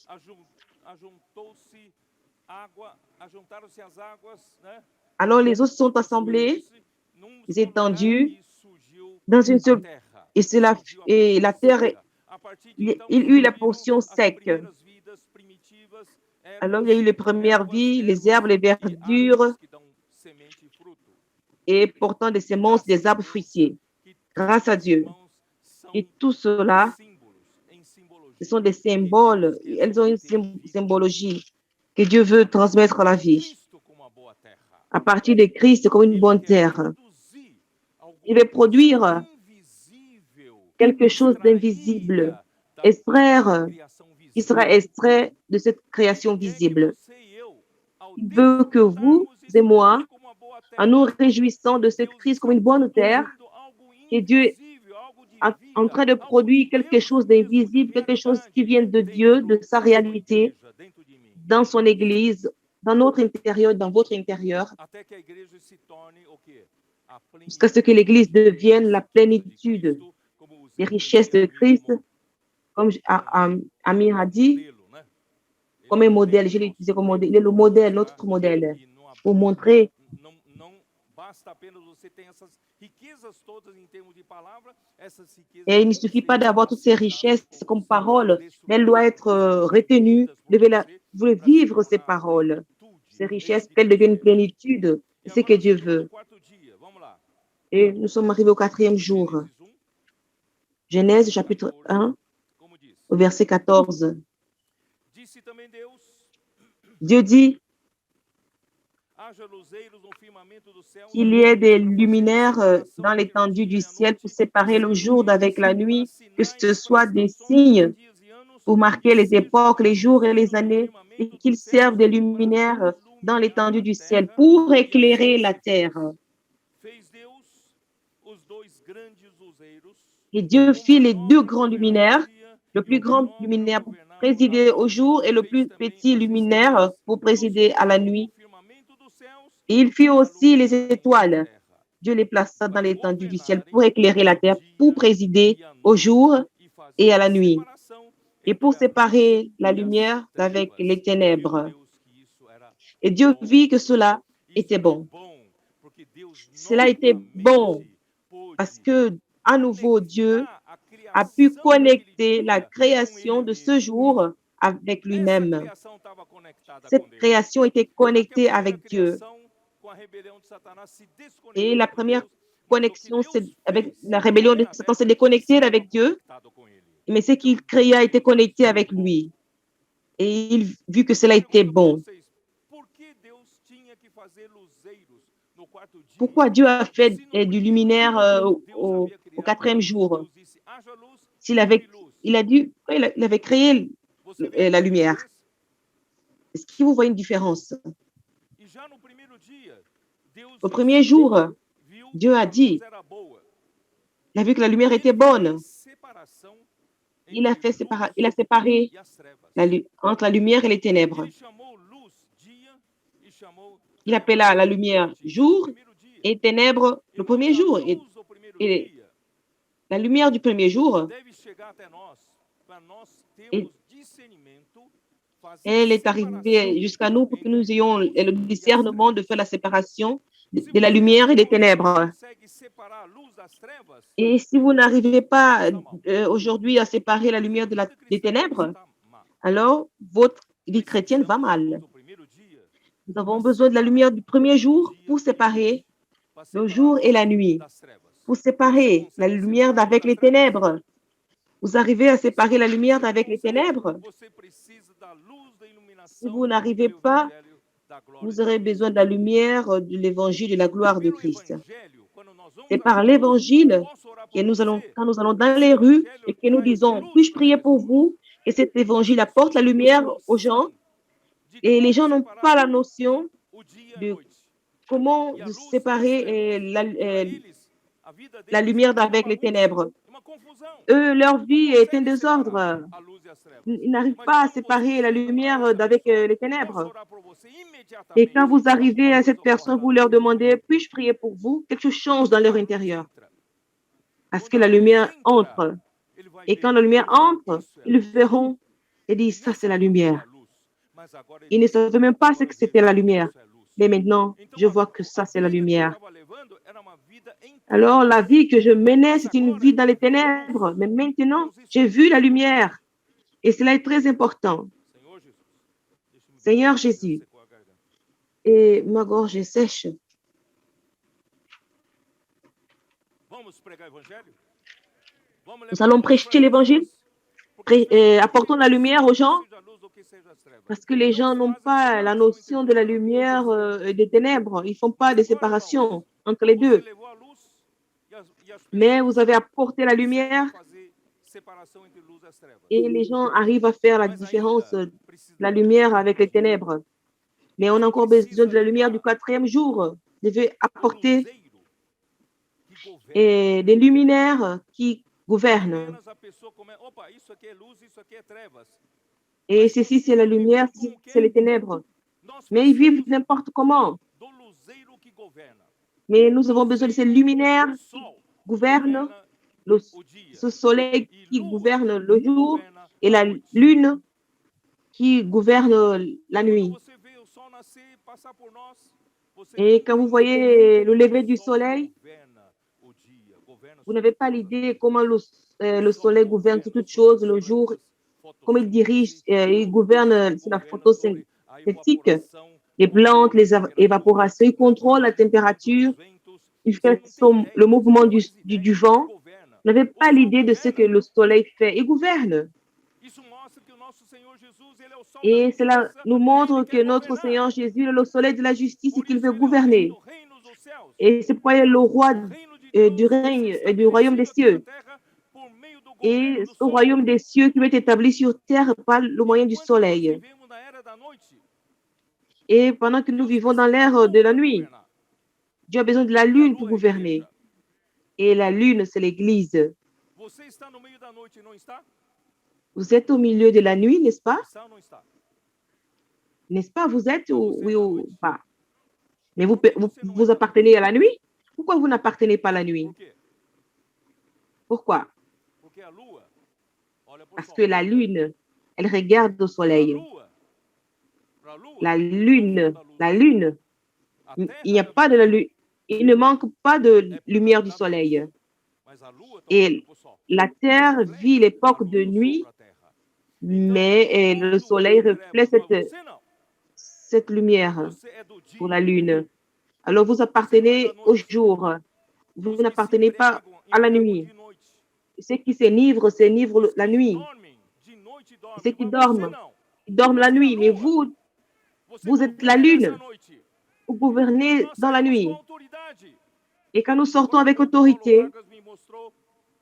Alors, les eaux sont assemblées, étendues dans une seule, et la terre, il eut la portion sec. Alors, il y a eu les premières vies, les herbes, les verdures, et portant des semences des arbres fruitiers. Grâce à Dieu. Et tout cela, ce sont des symboles. Elles ont une symbologie que Dieu veut transmettre à la vie. À partir de Christ, comme une bonne terre. Il veut produire quelque chose d'invisible, qui sera extrait de cette création visible. Il veut que vous et moi, en nous réjouissant de cette Christ comme une bonne terre, que Dieu est en train de produire quelque chose d'invisible, quelque chose qui vient de Dieu, de sa réalité, dans son Église, dans notre intérieur, dans votre intérieur, jusqu'à ce que l'Église devienne la plénitude des richesses de Christ, comme Amir a dit, comme un modèle. Je l'ai utilisé comme modèle. Il est le modèle, notre modèle, pour montrer. Et il ne suffit pas d'avoir toutes ces richesses comme paroles, mais elles doivent être retenues. Vous devez vivre ces paroles, ces richesses, qu'elles deviennent une plénitude. C'est ce que Dieu veut. Et nous sommes arrivés au 4e jour. Genèse chapitre 1, au verset 14. Dieu dit qu'il y ait des luminaires dans l'étendue du ciel pour séparer le jour d'avec la nuit, que ce soit des signes pour marquer les époques, les jours et les années, et qu'ils servent des luminaires dans l'étendue du ciel pour éclairer la terre. Et Dieu fit les 2 grands luminaires, le plus grand luminaire pour présider au jour et le plus petit luminaire pour présider à la nuit. Et il fit aussi les étoiles. Dieu les plaça dans l'étendue du ciel pour éclairer la terre, pour présider au jour et à la nuit, et pour séparer la lumière d'avec les ténèbres. Et Dieu vit que cela était bon. Cela était bon parce que, à nouveau, Dieu a pu connecter la création de ce jour avec lui-même. Cette création était connectée avec Dieu. Et la première connexion, c'est avec la rébellion de Satan, c'est déconnecté avec Dieu. Mais ce qu'il créa était connecté avec lui. Et il vit que cela était bon. Pourquoi Dieu a fait du luminaire au 4e jour? Il avait créé la lumière. Est-ce que vous voyez une différence? Au premier jour, Dieu a dit, il a vu que la lumière était bonne. il a séparé entre la lumière et les ténèbres. Ele chamou luz dia e chamou Il trevas appela la lumière noite no jour primeiro dia. et ténèbres le Irmãos, premier a jour. luz do primeiro Et dia la lumière du premier jour, deve chegar até nós para nós et- termos discernimento, fazer elle est separação arrivée jusqu'à nous pour que nous entre ayons luz le e as discernement de trevas. faire la séparation Se de la você lumière et até des hoje não ténèbres. consegue separar a luz das trevas, Et si vous n'arrivez pas está mal. aujourd'hui à séparer la lumière A vida des cristã de vocês ténèbres, está má. alors votre vie chrétienne va Precisamos da luz mal. do primeiro dia Nous para avons besoin de la lumière du premier separar o jour dia pour e a séparer noite, para le separar a jour et luz la nuit, das trevas. pour Você séparer la consegue lumière separar a luz d'avec das les trevas? ténèbres. Vous arrivez à Se séparer la você lumière não d'avec les consegue, ténèbres? você precisa da luz da Si iluminação vous n'arrivez do pas, evangelho da glória vous de aurez Cristo. besoin de la lumière de l'évangile de la É gloire de pelo Christ. evangelho, quando nós vamos C'est às par ruas, eu l'évangile posso orar que por você. quand nous allons dans Esse les rues evangelho et que nous traz disons, luz puis-je para as prier pour pessoas. vous? Et cet évangile As apporte pessoas la não têm lumière aux gens noção de et les como gens n'ont pas separar la notion o dia e a de noite. comment E a de luz das séparer trevas. Para eles, a vida la deles lumière é uma d'avec les bagunça, ténèbres. uma confusão. Eux, leur Não vie est un conseguem désordre. separar a luz e as trevas. Ils n'arrivent Mas pas à quando você séparer la chega para lumière essa d'avec pessoa, les eu posso ténèbres. orar por você Et imediatamente. quand vous arrivez Alguma à coisa cette ocorre personne, lá vous leur dentro. demandez, puis-je prier pour vous? Quelque chose change dans Quando leur a luz intérieur. entra, Parce quando que a la luz lumière entra, entre. ele vai Et ver, quand la lumière entre, isso é ils luz. verront et disent, ça Eles c'est nem la sabiam o que era lumière. luz, mas agora Ils ne eles savaient même pas ce agora que c'était veem, la lumière. isso é luz. Mais maintenant, Então je vois que a ça c'est la vida que eu lumière. estava levando era uma vida em Alors, la trevas. vie que je menais, Mas c'est une agora vie dans les eu vi a luz. ténèbres. Mais maintenant, Irmãos, isso j'ai é vu muito la importante. lumière. Et cela est très important. Senhor Jesus, deixa-me Seigneur beber água, já Jésus. secou a garganta. Et ma gorge est sèche. Vamos pregar o evangelho? Vamos Nous levar allons luz para prêcher as l'évangile. pessoas? Porque as pessoas não Apportons têm la lumière aux noção gens do que seja a luz ou que seja as trevas. parce que les Não gens n'ont fazem pas la separação entre notion de la luz e lumière trevas. et des ténèbres. Ils ne font pas Mas de agora, irmãos, séparation entre les você deux. levou a luz e as Mais vous pessoas avez apporté la conseguem lumière fazer separação entre luz e as trevas. et les gens arrivent à faire la Mas différence ainda de precisa la do lumière terceiro avec les dia. ténèbres. Mais on a Ainda encore besoin precisa de la lumière du da, quatrième jour. Vous devez do apporter luzeiro que governa. des luminaires qui Não gouvernent. apenas a pessoa começa, opa, isso aqui é luz, isso aqui é trevas. Et Mas ceci, c'est la precisam lumière, viver como c'est les quer. ténèbres. Nós Mais ils vivent precisamos n'importe comment. do luzeiro que governa. Mais nous O avons besoin de ces luzeiro, luminaires o qui sol, gouvernent governa o dia. ce soleil E qui lua gouverne le jour governa et a la noite. lune qui gouverne la Quando nuit. você vê o sol nascer, passar por nós, você Et não quand vous tem voyez ideia le como lever o du sol soleil, governa o dia, governa vous sobre n'avez pas todas as l'idée coisas. comment le O sol soleil gouverne sur governa toutes sobre choses, as le jour, plantas, comment il dirige, il gouverne o sol sur la governa sobre a photosynthèque, evaporação, les plantes, controla a les temperatura, évaporations, il né, contrôle la o movimento température, dos ventos. il Você fait não tem le ideia, você mouvement não faz du ideia, vent. ele governa. Vous n'avez O pas sol l'idée de ce que governa. le soleil fait. Il gouverne. Isso mostra que o nosso Senhor Jesus, ele é o sol da Et cela justiça nous e ele montre quer que notre governar. Seigneur Jésus est le soleil de la justice et Por qu'il isso veut ele é o rei gouverner. dos reinos dos céus. Et c'est pourquoi il est le roi O reino de du Deus quer ser règne et du royaume des estabelecido aqui na cieux. terra por meio do governo Et do au sol. royaume des cieux qui va être établi sur terre par le moyen du Enquanto nós soleil. vivemos na era da noite, Et pendant que nous Deus vivons dans precisa da l'ère de lua la para nuit, governar. Dieu a besoin de la E a lune pour lua é a gouverner. igreja. Et la lune, c'est l'Église. Você está no meio da noite, não está? Vous êtes au milieu de la nuit, n'est-ce pas? Está ou não está? N'est-ce pas? Vous êtes Então ou você é oui da ou noite? pas? Mais Por que você não é vous da noite? appartenez à la nuit? Pourquoi vous n'appartenez pas à la nuit? Por quê? Pourquoi? Porque a lua olha para o Parce sol. que la lune, elle regarde au Para a soleil. lua, para a lua, La não falta luz. la lune, A il terra n'y a também pas de la não. lune, il ne manque pas de É época lumière du da soleil. noite. Mas a lua está olhando Et para o sol. la E terre vit reflete a l'époque luz de do sol nuit, para a terra. mais Então, o le mundo soleil vê reflète trevas, mas você não. cette lumière Você é do pour la dia. lune. Alors vous Você não é da appartenez au noite. jour, vous Os que se n'appartenez pas à la embriagam nuit. de noite. Ceux qui s'enivrent Os la que nuit. dormem de noite dormem. Ceux qui Mas você dorment, não. ils dorment la Você é a nuit. Mais lua. Você vous êtes la governa essa lune. noite. Vous E gouvernez nós dans la saímos com nuit. autoridade. Et quand nous sortons Agora há avec pouco, Paulo autorité, Vargas me mostrou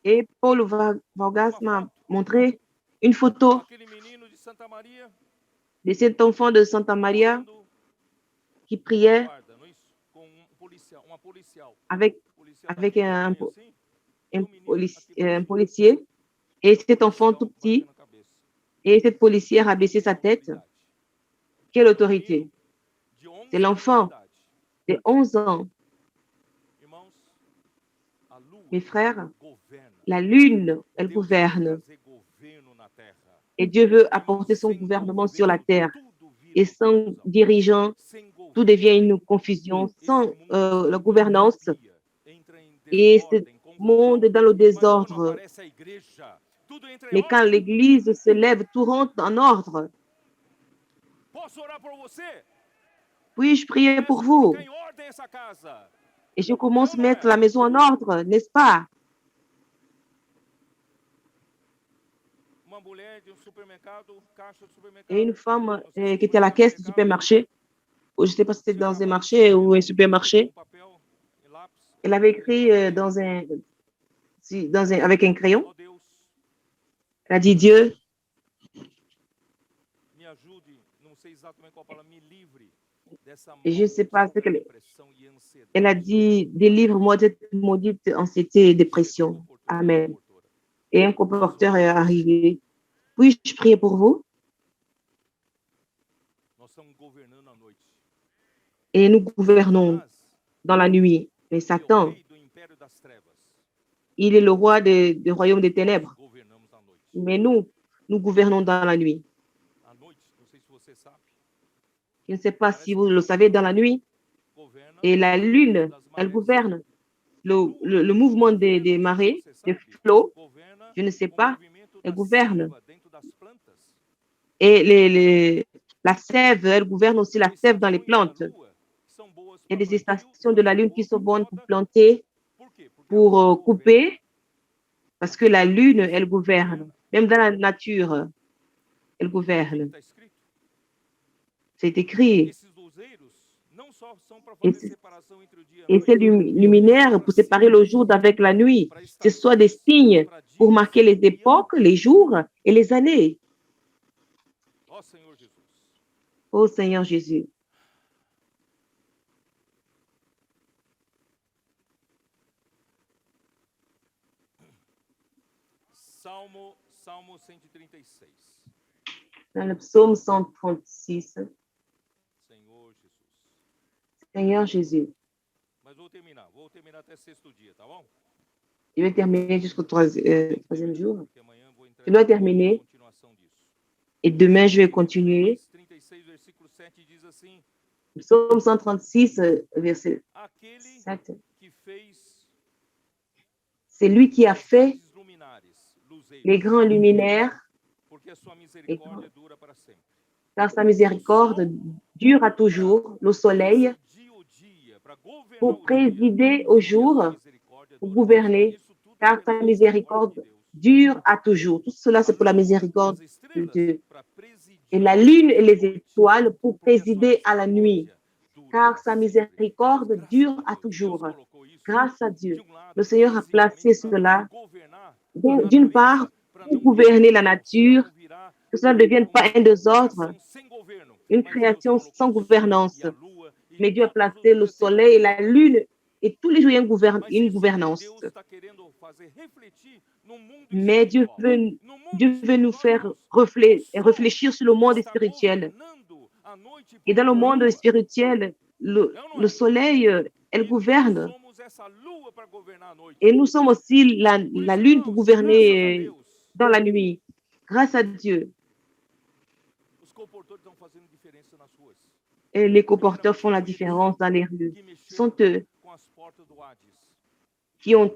et Paul Vargas uma m'a foto. montré une photo Aquele menino de Santa Maria de cet enfant de Santa Maria orando qui com a priait guarda, não é isso? Com policial, uma policial. avec, O policial tá avec aqui na campanha assim, e o menino aqui un pertinho. policier. Et cet o enfant policial tout petit, batendo a cabeça. et cette policière a baissé sa tête. Autoridade. Quelle O autorité? menino de 11 C'est anos de l'enfant idade. de 11 ans. Irmãos, a lua Mes frères, governa. la lune, elle Deus quer gouverne. trazer governo na terra. Et Dieu veut Irmãos, apporter son sem gouvernement sur la governo, terre. tudo vira Et uma sans confusão. dirigeant, Sem tout devient governo, une confusion. esse Sans mundo está la em gouvernance, anarquia, entra em et ce desordem, monde confusão. est dans le Mas quando désordre. aparece a igreja, tudo entra em Mais quand ordem. l'Église se lève, tout rentre en ordre. Posso orar por você? Puis-je prier Comece pour a vous? colocar em ordem essa casa. Et je É commence ou à não mettre é? la maison en ordre, n'est-ce pas? Uma mulher de um supermercado, caixa de supermercado. Et une femme Não sei se qui foi était à no la caisse du supermercado, supermarché, ou je ne sais pas si c'était tinha dans un acabado de marché ou escrever un no supermarché, papel, em lápis, elle avait em écrit papel. avec un crayon. Ó Deus, Elle a dit, Dieu, me ajude, não sei exatamente qual palavra, me livre dessa et je ne sais pas ce maldita qu'elle depressão e ansiedade. elle a dit, délivre-moi de cette maudite anxiété et dépression. Amen. Et un comporteur est arrivé. Puis-je prier pour vous? Nós estamos governando à noite. Et nous gouvernons Satanás dans la nuit. Mais é o Satan, rei do império das trevas. il est le roi du royaume des Nós ténèbres. governamos à noite. Mais nous gouvernons dans la nuit. À noite, não sei se você sabe, Je ne sais pas si vous le savez, dans la nuit. governa Et la lune, das elle marés. gouverne le mouvement des marées, des flots. Governa Je ne sais o pas. movimento Elle da gouverne. seiva dentro das plantas. Et la sève, elle gouverne aussi la Tem sève dans les estações da plantes. lua que são boas Il y a para des plantio, stations de la lune qui outras sont bonnes pour roda. planter, Por quê? Porque a pour lua governa. couper, parce que la lune, elle gouverne. Même dans la nature, elle gouverne. Está escrito. C'est écrit. Esses luzeiros não só são para Et, fazer separação entre o dia e a et noite, ces luminaires, pour séparer le jour d'avec la nuit, ce sont des signes pour marquer les époques, les jours et les années. Ó Senhor Jesus. Ô Seigneur Jésus. Salmo 136. Dans le psaume 136, Senhor Jesus. Seigneur Jésus. Mas vou terminar até sexto dia, tá bom? Je vais terminer jusqu'au troisième jour. Porque amanhã vou entrar Je dois em terminer continuação disso. et demain je vais continuer. 36, versículo 7 diz assim: Psaume 136, verset Aquele 7. que fez C'est lui qui a os fait grandes luminares, luzeiros, les grands luminaires, porque a sua misericórdia dura para sempre. car sa miséricorde dure à toujours, le soleil, Decidir o dia, para governar pour o dia, présider au porque a jour, sua misericórdia pour dura para gouverner, sempre. Isso tudo car é sa pela miséricorde misericórdia de Deus. dure à toujours. Tout cela, A c'est pour la lua e miséricorde as de estrelas Dieu. para presidir Et la lune et a les noite, étoiles pour porque a sua présider à la nuit, misericórdia dura car para sa sempre. miséricorde Graças dure a à Deus. toujours. Deus colocou isso Grâce à de Dieu. lado, Le Seigneur a placé fisicamente, para cela governar a d'une part natureza, para pour não gouverner virar la um caos, nature, para não virar que cela ne devienne pas un désordre, criação sem governo. une Mas Deus création colocou sans o sol gouvernance. e a lua e Mais Dieu a todos os placé le dias tem soleil et la governo. lune, et tous les jours il y a Mas une isso gouvernance. Deus está querendo fazer refletir no mundo Mais Dieu espiritual. veut, No mundo Dieu veut nous espiritual, faire irmãos, o sol réfléchir sur le monde está spirituel. governando a noite Et por dans le uma monde lua. spirituel, É ou não le é? soleil, elle E nós gouverne. somos essa lua para governar a noite. Et nous sommes aussi Por la isso, lune pour irmãos, graças a gouverner Deus, dans la nuit. Grâce à Dieu. os comportores estão fazendo diferença nas ruas. Et les comporteurs font la différence dans les rues. Que Ce sont mexeram eux com as portas do Hades. qui ont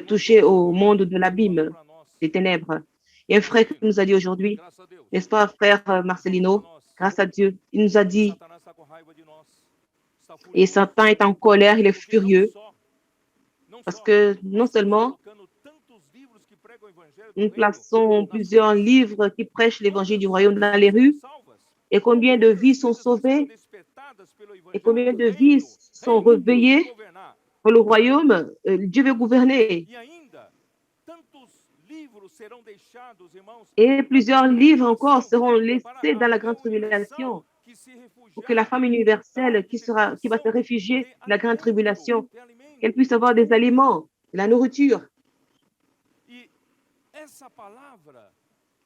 touché au monde de Falou l'abîme, para nós, des ténèbres. Et un frère qui nous a dit aujourd'hui, graças a Deus, n'est-ce pas, frère Marcelino, grâce à Dieu, il nous a que dit, Satanás está com raiva de nós. Está et furioso. Satan est en colère, il est Porque não furieux, só, não parce só, que non nós estamos seulement colocando tantos livros que pregam o evangelho do nous reino plaçons nas plusieurs ruas. livres qui prêchent l'évangile du royaume dans les Quantas rues, vidas são salvas? et combien de vies Quantas sont vidas estão sendo sauvées, despertadas pelo et evangelho combien do de vies reino? sont Deus vai réveillées governar. pour le royaume. Dieu veut gouverner. E ainda, tantos livros serão deixados, irmãos, Et plusieurs na grande livres encore tribulação, seront para laissés a dans la mulher grande tribulation universal que se pour que la refugiar femme da universelle qui va se tribulação réfugier ter de la grande alimento, tribulation, ter alimento. qu'elle puisse avoir des aliments, de la nourriture. E essa palavra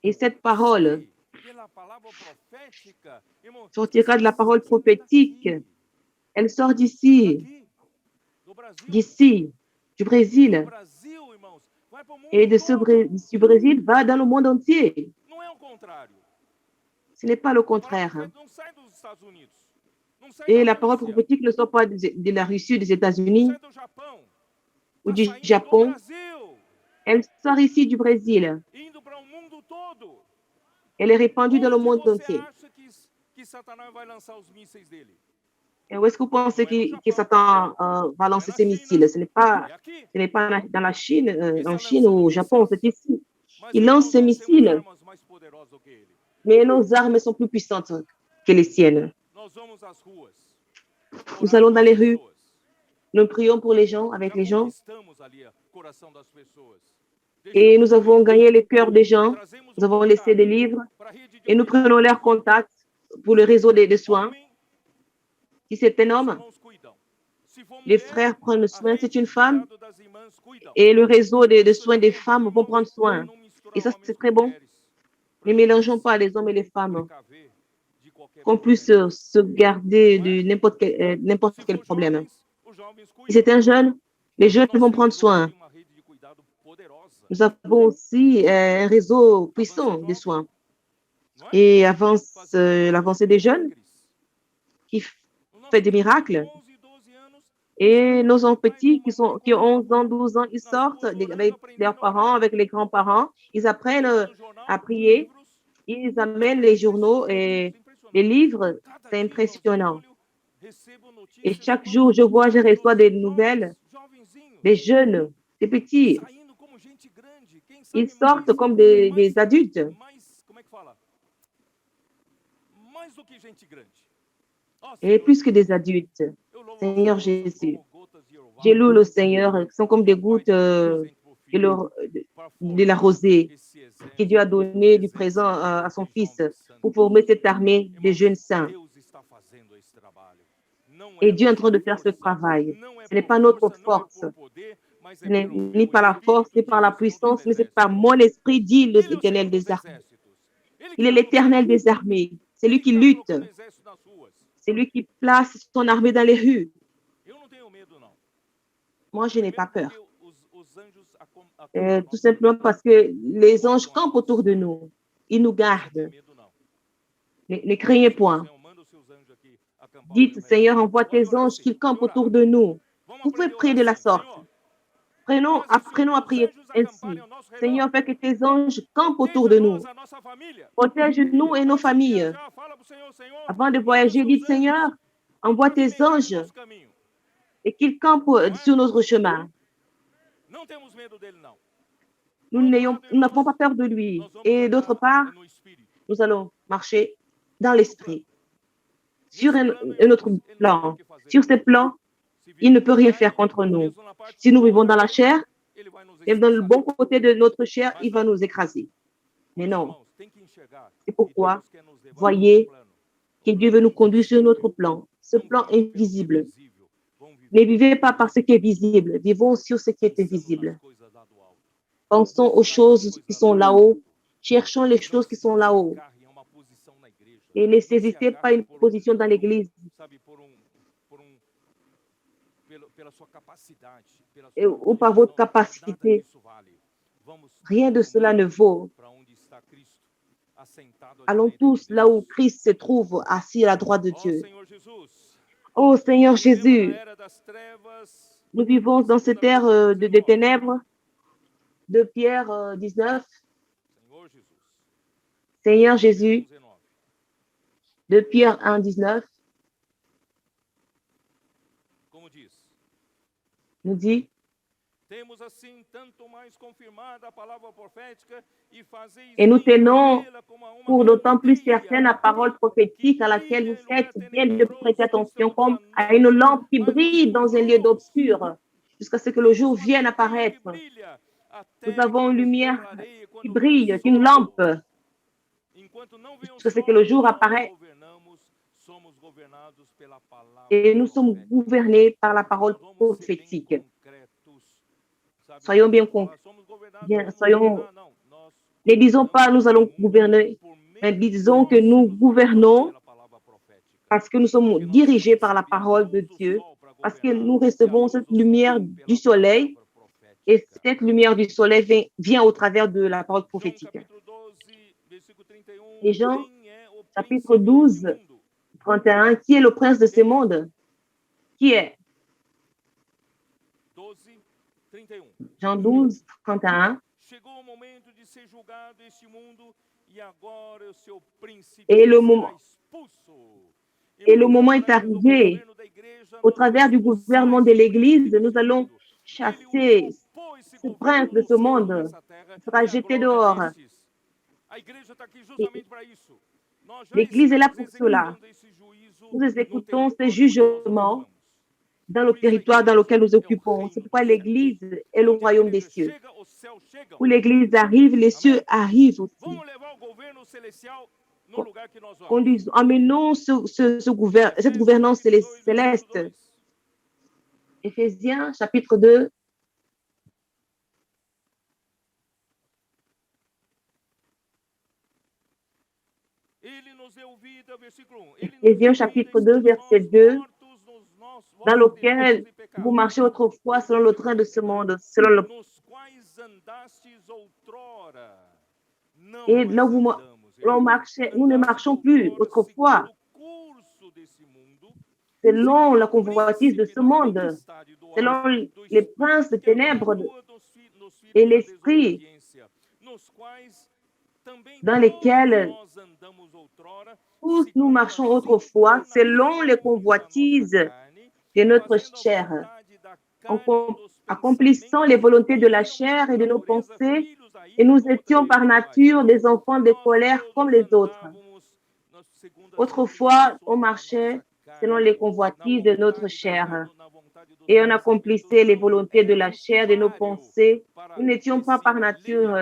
Et cette parole sai pela palavra profética, irmão, sortira de la parole sai prophétique. daqui, Elle sort d'ici, daqui, do Brasil, d'ici, du do Brésil. Brasil, irmãos, vai para o mundo Et de todo. du Brésil va dans le monde entier. Não é o contrário. Ce n'est pas le A palavra contraire. profética não sai dos Estados Unidos, não sai Et da la parole Rússia, prophétique ne sort pas de la Russie, des não États-Unis sai do Japão, ou está du saindo do Japon. Brasil, Elle sort ici du Brésil. indo para o mundo todo. Elle est répandue dans le Onde monde você entier. acha que Satanás vai lançar os mísseis dele? Et où est-ce que vous pensez Não é no que Japão, Satan va não é lancer na ses China, missiles? Ce n'est pas dans la Chine, Ele en está Chine ou lançando au Japon, mísseis, c'est ici. mas Il lance irmãos, ses nós temos missiles, armas mais poderosas que ele. mais nos armes sont plus puissantes que les siennes. Nós vamos às ruas, Nous orar allons com dans as les rues, pessoas. nous prions pour les gens, avec Já les gens, conquistamos ali o coração das pessoas. et Deixamos nous o avons livro, gagné le cœur des gens. trazemos Nous o avons laissé contato des livres para a rede de et nous prenons cuidado. leur contact pour le Se réseau for de soins. homem, Si c'est un os homme, irmãos cuidam. Se for les mulher, frères prennent a soin. rede C'est de une femme cuidado das irmãs cuidam. et le réseau de Misturamos soins des tudo, femmes vont irmãos, prendre soin. não mistura Et ça, homens c'est com très bon. mulheres, Ne pra mélangeons gente pas les hommes et les femmes, precaver de qualquer qu'on puisse problema. se garder Não é? de n'importe Se quel for problème. jovens, os jovens Si cuidam. c'est un jeune, les jeunes Nós vont prendre temos soin. hoje uma rede de cuidado poderosa. Nous avons aussi un réseau Avança puissant de jovem, soins. não é? Et avance Fazendo l'avancée des jeunes milagres. qui O nosso fait des menino de miracles. 11 e 12 anos Et nos sai com o pai e petits com a mamãe qui ont correndo 11 ans, 12 ans, ils nas sortent ruas, orando, avec leurs aprendendo a parents, orar, avec les grands-parents. Ils apprennent levando jornal, à prier. livros. Ils É amènent coisa les journaux impressionante, et irmãos, les impressionante. livres. Cada C'est dia, irmãos, eu impressionnant. olho, recebo Et notícias, chaque irmãos, jour, je vois, je reçois des dos nouvelles jovenzinhos, des jeunes, des petits. saindo como gente grande, quem Ils sabe sortent comme des adultes. mais, como é que fala? Mais do que gente grande. Ó, Et Senhor plus que des Jesus, adultes. eu louvo ao Seigneur Senhor, são Jésus. como gotas de Je orvalho, loue le Seigneur, ils sont comme que des o Pai gouttes deu de presente pro de, Filho, para de la formar rosée esse que Dieu a exército, donné du présent à son Fils pour former cette armée de jeunes Irmãos, saints. Deus está fazendo esse trabalho. Não Et é Dieu est en train nossa de faire ce força, travail. não é Ce n'est por pas notre força, não é force, por poder, mas ce é n'est pelo ni meu par la force, espírito, ni par diz la o Senhor dos puissance, mais c'est par exércitos. mon esprit, dit Ele é o l'Éternel Senhor dos des armées. exércitos. Ele que Il est está l'Éternel lutando. des armées. C'est lui Ele que qui está lutte. colocando exército nas ruas. C'est lui qui place son armée dans les rues. Eu não tenho medo, não. Moi, je n'ai pas Primeiro peur. porque os anjos acampam Tout simplement parce que les anges campent autour de nous. Ils nous Não precisa ter gardent. medo, não. Ne craignez Diga, point. Senhor, manda os seus anjos aqui acampar ao Dites, meu Seigneur, redor. envoie Pode tes orar anges assim, qu'ils pode campent orar. autour de nous. Vamos Vous pouvez aprender a prier orar de la assim. sorte. Senhor, Apprenons à faz prier os seus anjos ainsi. acamparem ao nosso redor. Seigneur, fais que tes anges campent autour Proteja de nós, nous. a nossa família. Protège-nous et nos Antes de familles. viajar, fala pro Senhor, Senhor, Avant de manda os voyager, seus dites, Seigneur, anjos envoie tes pavimentarem o anges nosso caminho. et qu'ils campent Não é? sur notre chemin. Não temos medo dele, não. Nous Por outro lado, nous n'avons pas irmãos, peur de lui. nós vamos Et d'autre part, andar no Espírito. nous allons marcher dans Outro plano. l'esprit. Sur Nesse plano, un autre irmãos, ele não tem o plan. que fazer Sur ces conosco. plans, Se il ne vivemos peut na rien faire carne, contre nous. mesmo na parte Si nous boa vivons da dans la carne, chair, ele vai nos même dans le esforçar. bon côté de notre chair, Mas il va não. nous écraser. Por Mais isso, non. irmãos, tem que enxergar. C'est E pourquoi, Deus quer nos levar para voyez outro plano. que O Dieu plano veut nous conduire sur invisível. notre plan, ce Não plan viva pelo que é invisible. visível. Vamos Ne viver vivez pas par ce qui est visible, vivons sur ce qui est pensando nas invisible. coisas lá do alto. Pensons aux Buscar as choses qui coisas sont lá do là-haut, alto. cherchons les Não choses qui se sont là-haut. agarre a uma posição na igreja. Et ne Não se saisissez pas agarre une position dans l'Église sabe, pela sua capacidade, pela ou par votre Nada capacité. disso vale. Vamos Rien de todo cela ne mundo vaut. para onde está Cristo, assentado à Allons direita de tous là où Deus. Christ se trouve, assis à la droite de Ó Dieu. Senhor Jesus, Oh Seigneur nós vivemos na Jésus, era das trevas. nous vivons dans cette ère de 19. ténèbres. De Pierre 19, Senhor Jesus. Seigneur Jésus, 19. de Pierre 1, 19, Como diz? nous dit, Temos assim tanto mais confirmada a palavra profética e fazeis et nous bem tenons crê-la como a uma pour d'autant plus candeia certaine la parole prophétique à laquelle vous que brilha faites em bien de prêter tenebroso attention instante comme da à une noite, lampe qui mas nos brille dans un lieu d'obscur jusqu'à ce que le jour vienne Temos uma candeia apparaître. que brilha Nous até avons que une nos lumière clareie qui quando brille, vem o une sol. lampe, Enquanto não vem o jusqu'à ce que sol, le jour nós apparaît. governamos, somos governados pela palavra Et nous sommes profética. gouvernés par la parole Nós vamos ser bem prophétique. concretos. Sabe, Soyons não bien vamos falar, somos governados, bien, vamos soyons governar, não. Ne disons pas nous allons gouverner, mais disons que nous gouvernons parce que nous sommes dirigés par la parole de Dieu, parce que nous recevons cette lumière du soleil et cette lumière du soleil vient au travers de la parole prophétique. Et Jean, chapitre 12, 31, qui est le prince de ce monde? Qui est? Jean 12, 31. Et le moment est arrivé. Au travers du gouvernement de l'Église, nous allons chasser ce prince de ce monde. Il sera jeté dehors. L'Église est là pour cela. Nous exécutons ces jugements dans le territoire dans lequel nous occupons. C'est pourquoi l'Église est le royaume des cieux. Où l'Église arrive, les cieux arrivent aussi. Emmenons cette gouvernance céleste. Éphésiens, chapitre 2. Éphésiens, chapitre 2, verset 2, dans lequel vous marchez autrefois selon le train de ce monde, Et là où nous ne marchons plus autrefois selon la convoitise de ce monde, selon les princes de ténèbres et l'esprit dans lesquels tous nous marchons autrefois selon les convoitises de notre chair, accomplissant les volontés de la chair et de nos pensées, et nous étions par nature des enfants de colère comme les autres. Autrefois, on marchait selon les convoitises de notre chair et on accomplissait les volontés de la chair, de nos pensées. Nous n'étions pas par nature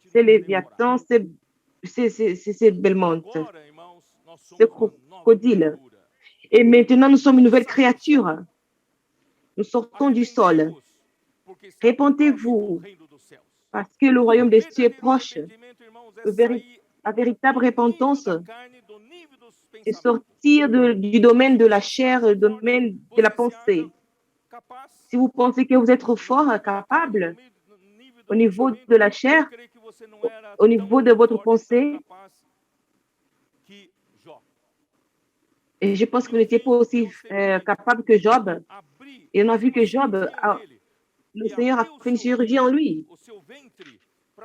ces Léviathans, ces Belmonte, ce crocodile. Et maintenant, nous sommes une nouvelle créature. Nous sortons du sol. Répentez-vous, parce que le royaume des cieux est proche. La véritable repentance, c'est sortir du domaine de la chair, du domaine de la pensée. Si vous pensez que vous êtes fort, capable, au niveau de la chair, au niveau de votre pensée, et je pense que vous n'étiez pas aussi capable que Job. Et on a vu que Job, le Seigneur a fait une chirurgie en lui.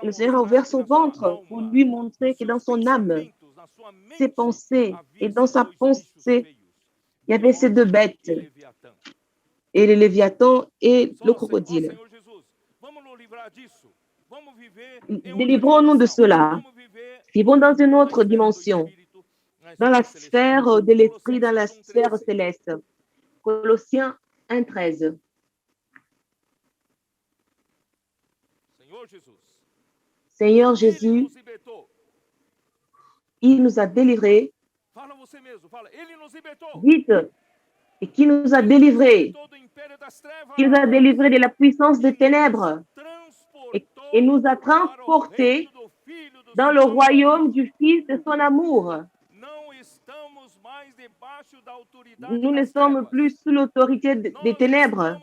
Et le Seigneur a ouvert son ventre pour lui montrer que dans son âme, ses pensées, et dans sa pensée, il y avait ces deux bêtes, et le Léviathan et le crocodile. Délivrons-nous de cela. Vivons dans une autre dimension, dans la sphère de l'esprit, dans la sphère céleste. Colossiens 1, 13. Seigneur Jésus, il nous a délivrés. Dites, et qui nous a délivrés. Il nous a délivrés de la puissance des ténèbres et nous a transportés dans le royaume du Fils de son amour. Nous ne sommes plus sous l'autorité des ténèbres.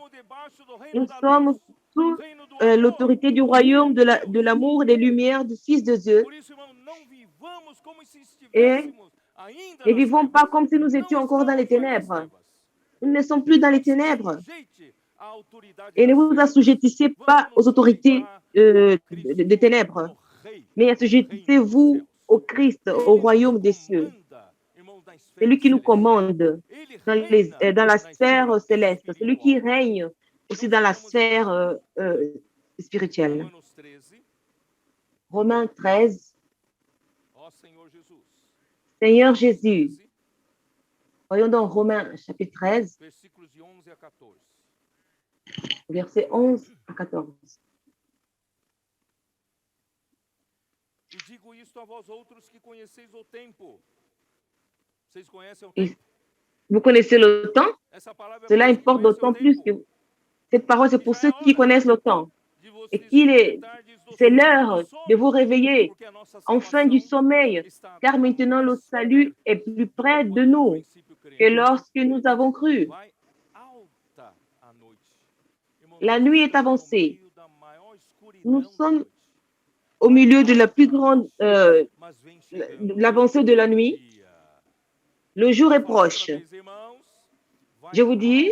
Nous sommes sous l'autorité du royaume de l'amour et des lumières du Fils de Dieu. Et ne vivons pas comme si nous étions encore dans les ténèbres. Nous ne sommes plus dans les ténèbres. Et ne vous assujettissez pas aux autorités des ténèbres, mais assujettissez-vous au Christ, au royaume des cieux. C'est lui qui nous commande dans la sphère céleste. C'est lui qui règne aussi dans la sphère spirituelle. Romains 13. Seigneur Jésus. Voyons dans Romains chapitre 13, versets 11 à 14. Et vous connaissez le temps? Cela importe d'autant plus que cette parole, c'est pour ceux qui connaissent le temps et C'est l'heure de vous réveiller, enfin du sommeil, car maintenant le salut est plus près de nous que lorsque nous avons cru. La nuit est avancée. Nous sommes au milieu de la plus grande, l'avancée de la nuit. Le jour est proche. Je vous dis,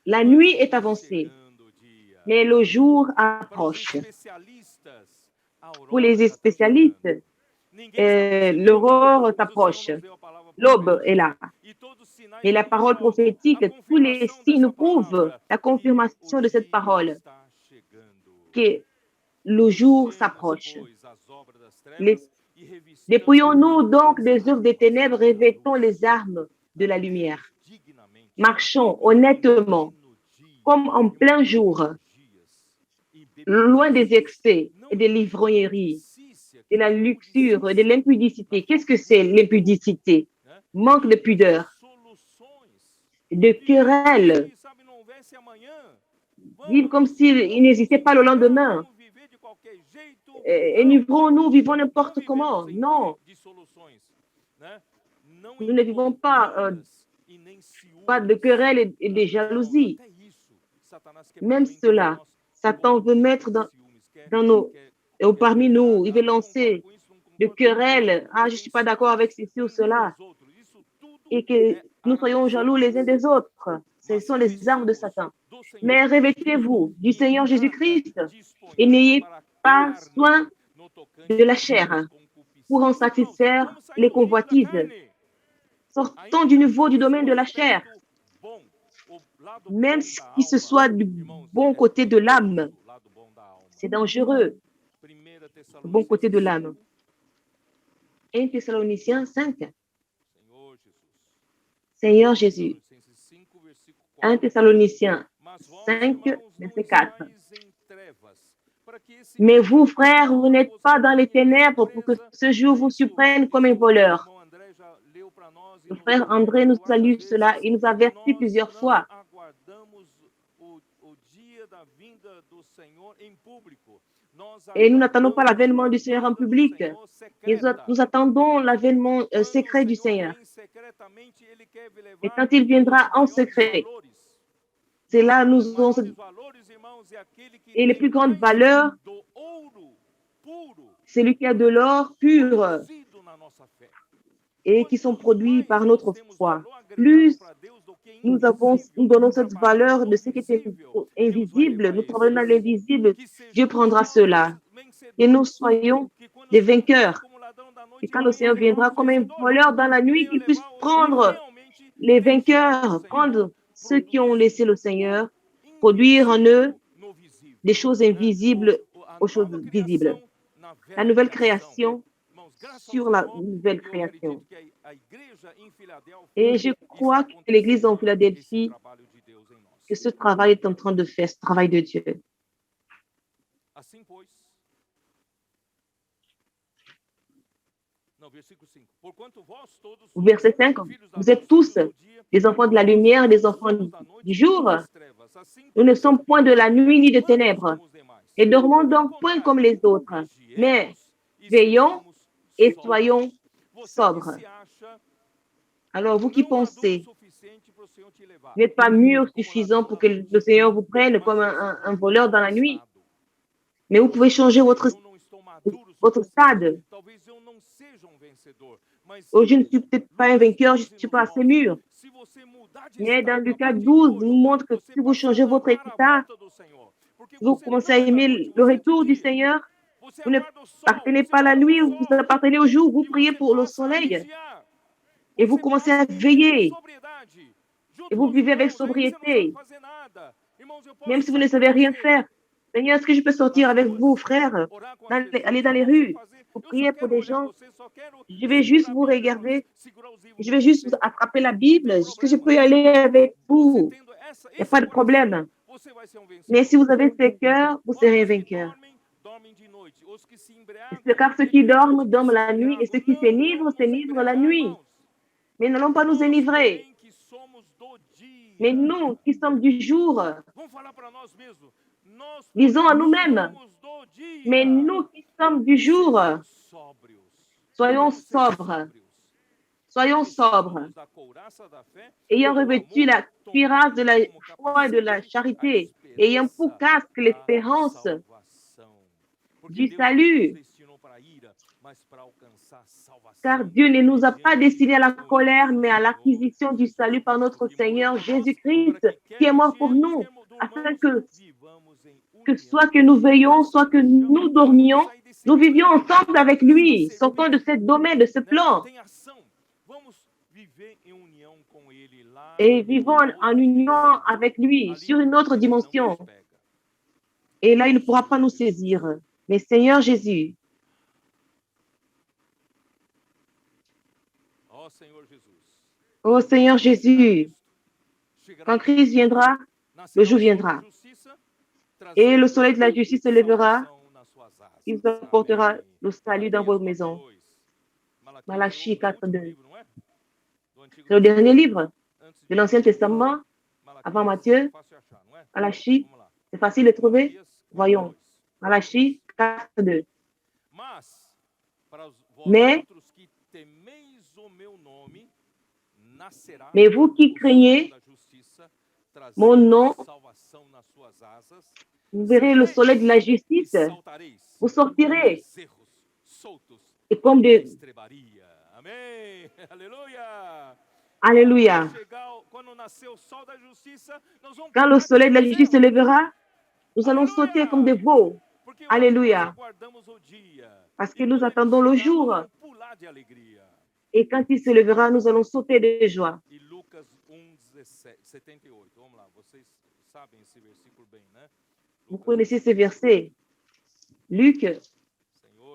la nuit est avancée, mais le jour approche. Pour les spécialistes, l'aurore s'approche. L'aube est là. Et la parole prophétique, tous les signes nous prouvent la confirmation de cette parole, que le jour s'approche. Dépouillons-nous donc des œuvres des ténèbres, revêtons les armes de la lumière. Marchons honnêtement, comme en plein jour, loin des excès et des livrogneries, de la luxure et de l'impudicité. Qu'est-ce que c'est l'impudicité? Manque de pudeur, de querelles, vivre comme s'il n'existait pas le lendemain. Enivrons-nous, vivons n'importe comment. Non. Nous ne vivons pas de querelles et de jalousie. Même cela, Satan veut mettre parmi nous, il veut lancer de querelles. Ah, je ne suis pas d'accord avec ceci ou cela. Et que nous soyons jaloux les uns des autres. Ce sont les armes de Satan. Mais revêtez-vous du Seigneur Jésus-Christ et n'ayez pas soin de la chair pour en satisfaire les convoitises. Sortons du niveau du domaine de la chair, même si ce soit du bon côté de l'âme. C'est dangereux, le bon côté de l'âme. 1 Thessaloniciens 5. Seigneur Jésus. 1 Thessaloniciens 5, verset 4. Mais vous, frères, vous n'êtes pas dans les ténèbres pour que ce jour vous surprenne comme un voleur. Le frère André nous a lu cela. Il nous a averti plusieurs fois. Et nous n'attendons pas l'avènement du Seigneur en public. Nous attendons l'avènement secret du Seigneur. Et quand il viendra en secret, c'est là nous aurons... Et les plus grandes valeurs, c'est celui qui a de l'or pur et qui sont produits par notre foi. Plus nous donnons cette valeur de ce qui est invisible, nous travaillons dans l'invisible, Dieu prendra cela. Et nous soyons des vainqueurs. Et quand le Seigneur viendra comme un voleur dans la nuit, qu'il puisse prendre les vainqueurs, prendre ceux qui ont laissé le Seigneur, produire en eux des choses invisibles aux choses visibles. La nouvelle création sur la nouvelle création. Et je crois que l'Église en Philadelphie, que ce travail est en train de faire, ce travail de Dieu. Verset 5, vous êtes tous des enfants de la lumière, des enfants du jour. Nous ne sommes point de la nuit ni de ténèbres. Et dormons donc point comme les autres, mais veillons et soyons sobres. Alors, vous qui pensez, vous n'êtes pas mûrs suffisant pour que le Seigneur vous prenne comme un voleur dans la nuit, mais vous pouvez changer votre stade. Oh, je ne suis peut-être pas un vainqueur, je ne suis pas assez mûr. Mais dans Lucas 12, nous montre que si vous changez votre état, vous commencez à aimer le retour du Seigneur, vous n'appartenez pas à la nuit, vous appartenez au jour, vous priez pour le soleil. Et vous commencez à veiller. Et vous vivez avec sobriété. Même si vous ne savez rien faire. Seigneur, est-ce que je peux sortir avec vous, frères, aller dans les rues, pour prier pour des gens? Je vais juste vous regarder. Je vais juste vous attraper la Bible. Est-ce que je peux y aller avec vous? Il n'y a pas de problème. Mais si vous avez ce cœur, vous serez vainqueur. Car ceux qui dorment, dorment la nuit, et ceux qui s'enivrent, s'enivrent la nuit. Mais n'allons pas nous enivrer. Mais nous, qui sommes du jour, Disons à nous-mêmes, mais nous qui sommes du jour, soyons sobres, soyons sobres, ayant revêtu la cuirasse de la foi et de la charité, ayant pour casque l'espérance du salut, car Dieu ne nous a pas destinés à la colère, mais à l'acquisition du salut par notre Seigneur Jésus-Christ, qui est mort pour nous, afin que soit que nous veillions, soit que nous dormions, nous vivions ensemble avec lui, sortant de ce domaine, de ce plan, et vivons en union avec lui sur une autre dimension. Et là, il ne pourra pas nous saisir. Mais Seigneur Jésus, ô Seigneur Jésus, quand Christ viendra, le jour viendra. Et le soleil de la justice se lèvera, il vous apportera le salut dans vos maisons. Malachie 4:2. C'est le dernier livre de l'Ancien Testament, avant Matthieu. Malachie, c'est facile de trouver. Voyons, Malachie 4:2. Mais vous qui craignez mon nom, vous verrez le soleil de la justice, vous sortirez. Et comme des... Alléluia. Quand le soleil de la justice se lèvera, nous allons sauter comme des veaux. Alléluia. Parce que nous attendons le jour. Et quand il se lèvera, nous allons sauter de joie. Vous connaissez ce verset. Luc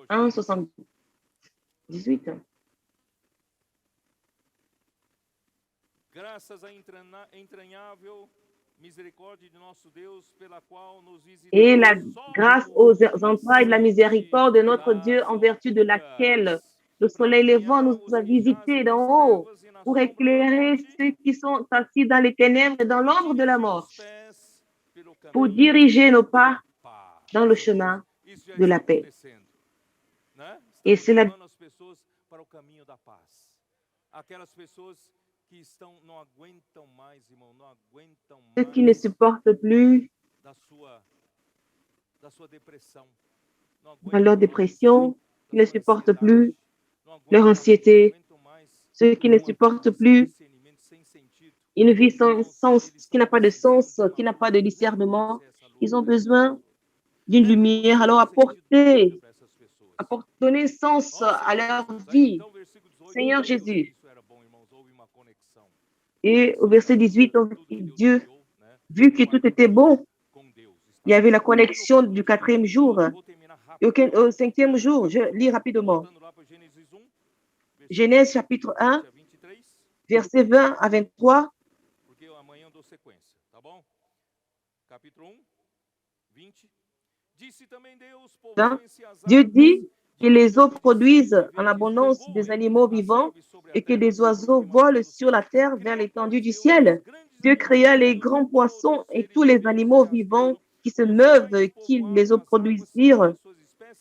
1, 78. Et la grâce aux entrailles de la miséricorde de notre Dieu, en vertu de laquelle le soleil levant nous a visités d'en haut pour éclairer ceux qui sont assis dans les ténèbres et dans l'ombre de la mort, pour diriger nos pas dans le chemin de la paix. Et cela ceux qui ne supportent plus dans leur dépression, qui ne supportent plus leur anxiété, ceux qui ne supportent plus une vie sans sens, qui n'a pas de sens, qui n'a pas de discernement, ils ont besoin d'une lumière. Alors donner sens à leur vie. Seigneur Jésus. Et au verset 18, Dieu, vu que tout était bon, il y avait la connexion du 4e jour. Et au 5e jour, je lis rapidement. Genèse chapitre 1, verset 20 à 23. Dieu dit que les eaux produisent en abondance des animaux vivants et que des oiseaux volent sur la terre vers l'étendue du ciel. Dieu créa les grands poissons et tous les animaux vivants qui se meuvent, qui les eaux produisirent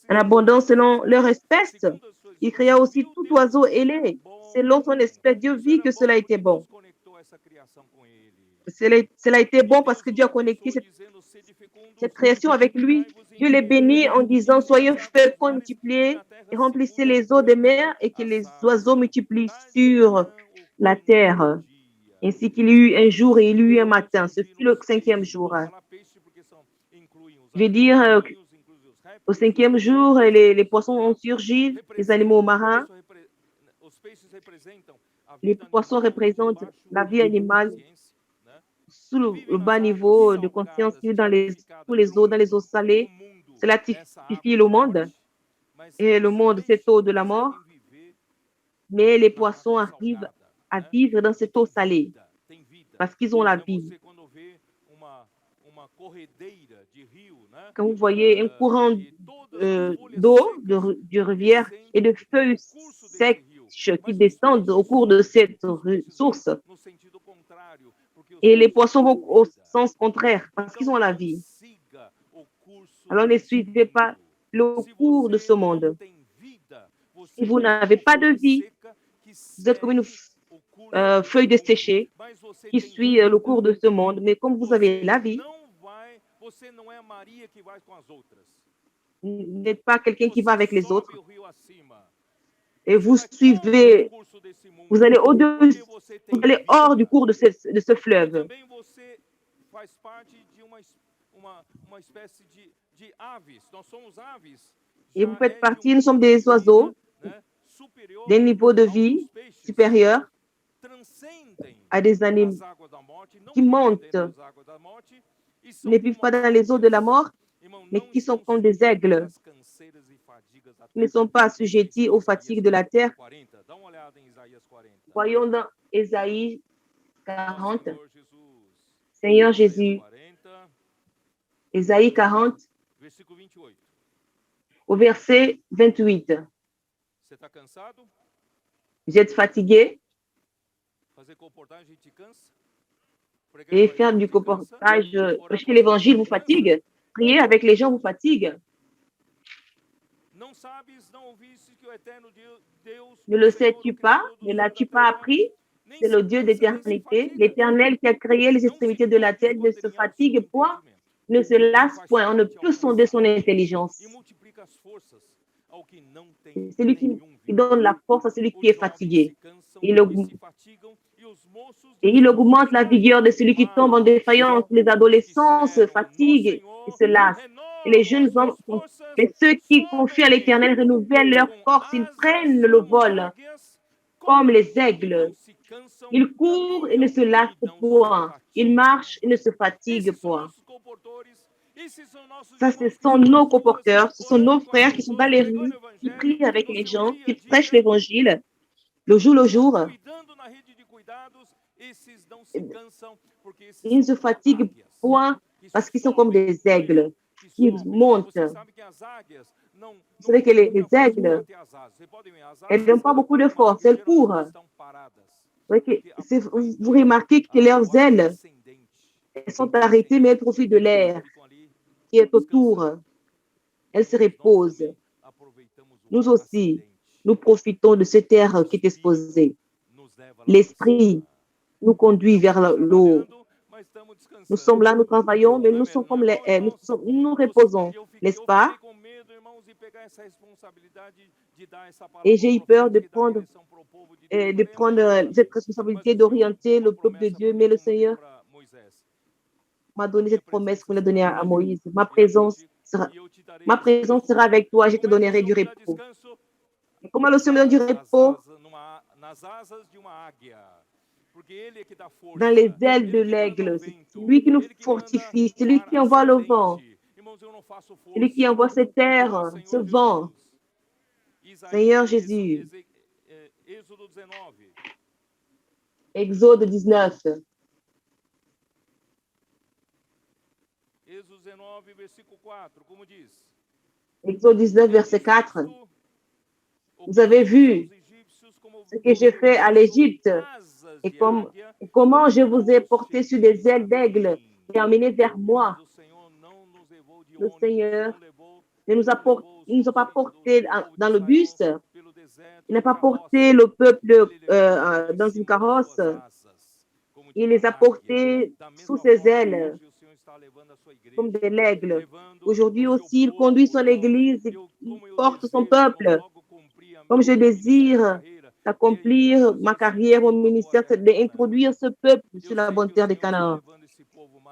en abondance selon leur espèce. Il créa aussi tout oiseau ailé selon son espèce. Dieu vit que cela était bon. Cela a été bon parce que Dieu a connecté cette création avec lui. Dieu les bénit en disant, soyez féconds, multipliez et remplissez les eaux des mers et que les oiseaux multiplient sur la terre. Ainsi qu'il y eut un jour et il y eut un matin. Ce fut le 5e jour. Je veux dire, au 5e jour, les poissons ont surgi, les animaux marins. Les poissons représentent la vie animale sous le bas niveau de conscience dans sous les eaux, dans les eaux salées. Cela typifie le monde. Et le monde, c'est eau de la mort. Mais les poissons arrivent à vivre dans cette eau salée parce qu'ils ont la vie. Quand vous voyez un courant d'eau, de rivière et de feuilles sèches qui descendent au cours de cette source, et les poissons vont au sens contraire parce qu'ils ont la vie. Alors ne suivez pas le cours de ce monde. Si vous n'avez pas de vie, vous êtes comme une feuille desséchée qui suit le cours de ce monde. Mais comme vous avez la vie, vous n'êtes pas quelqu'un qui va avec les autres. Et vous suivez, vous allez au-dessus, vous allez hors du cours de ce fleuve. Et vous faites partie, nous sommes des oiseaux d'un niveau de vie supérieur à des animaux qui montent, ne vivent pas dans les eaux de la mort, mais qui sont comme des aigles, qui ne sont pas assujettis aux fatigues de la terre. Voyons dans Ésaïe 40. Seigneur Jésus, Ésaïe 40, au verset 28. Vous êtes fatigué? Et faire du comportage, prêcher l'évangile vous fatigue? Prier avec les gens vous fatigue? Ne le sais-tu pas? Ne l'as-tu pas appris? C'est le Dieu d'éternité, l'Éternel qui a créé les extrémités de la terre, ne se fatigue point, ne se lasse point, on ne peut sonder son intelligence. C'est lui qui donne la force à celui qui est fatigué. Et il augmente la vigueur de celui qui tombe en défaillance. Les adolescents se fatiguent et se lassent. Et les jeunes hommes, mais ceux qui confient à l'Éternel renouvellent leur force. Ils prennent le vol comme les aigles. Ils courent et ne se lassent point. Ils marchent et ne se fatiguent point. Ça, ce sont nos comporteurs, ce sont nos frères qui sont dans les rues, qui prient avec les gens, qui prêchent l'évangile le jour. Ils ne se fatiguent point parce qu'ils sont comme des aigles qui montent. Vous savez que les aigles, elles n'ont pas beaucoup de force, elles courent. Vous remarquez que leurs ailes, elles sont arrêtées, mais elles profitent de l'air qui est autour. Elles se reposent. Nous aussi, nous profitons de cette terre qui est exposée. L'esprit nous conduit vers l'eau. Nous sommes là, nous travaillons, mais nous sommes comme les ailes. Nous reposons, n'est-ce pas? Et j'ai eu peur de prendre cette responsabilité d'orienter le peuple de Dieu, mais le Seigneur m'a donné cette promesse qu'on a donnée à Moïse. Ma présence sera avec toi, je te donnerai du repos. Et comment le Seigneur donne du repos? Dans les ailes de l'aigle. C'est lui qui nous fortifie, c'est lui qui envoie le vent, c'est lui qui envoie cette terre, ce vent. Seigneur Jésus. Exode 19. Exode 19, verset 4. Vous avez vu ce que j'ai fait à l'Égypte et comment je vous ai porté sur des ailes d'aigle et emmené vers moi. Le Seigneur ne nous a pas portés dans le bus. Il n'a pas porté le peuple dans une carrosse. Il les a portés sous ses ailes comme des aigles. Aujourd'hui aussi, il conduit son Église, il porte son peuple. Comme je désire accomplir ma carrière, mon ministère, c'est d'introduire ce peuple sur la bonne terre de Canaan.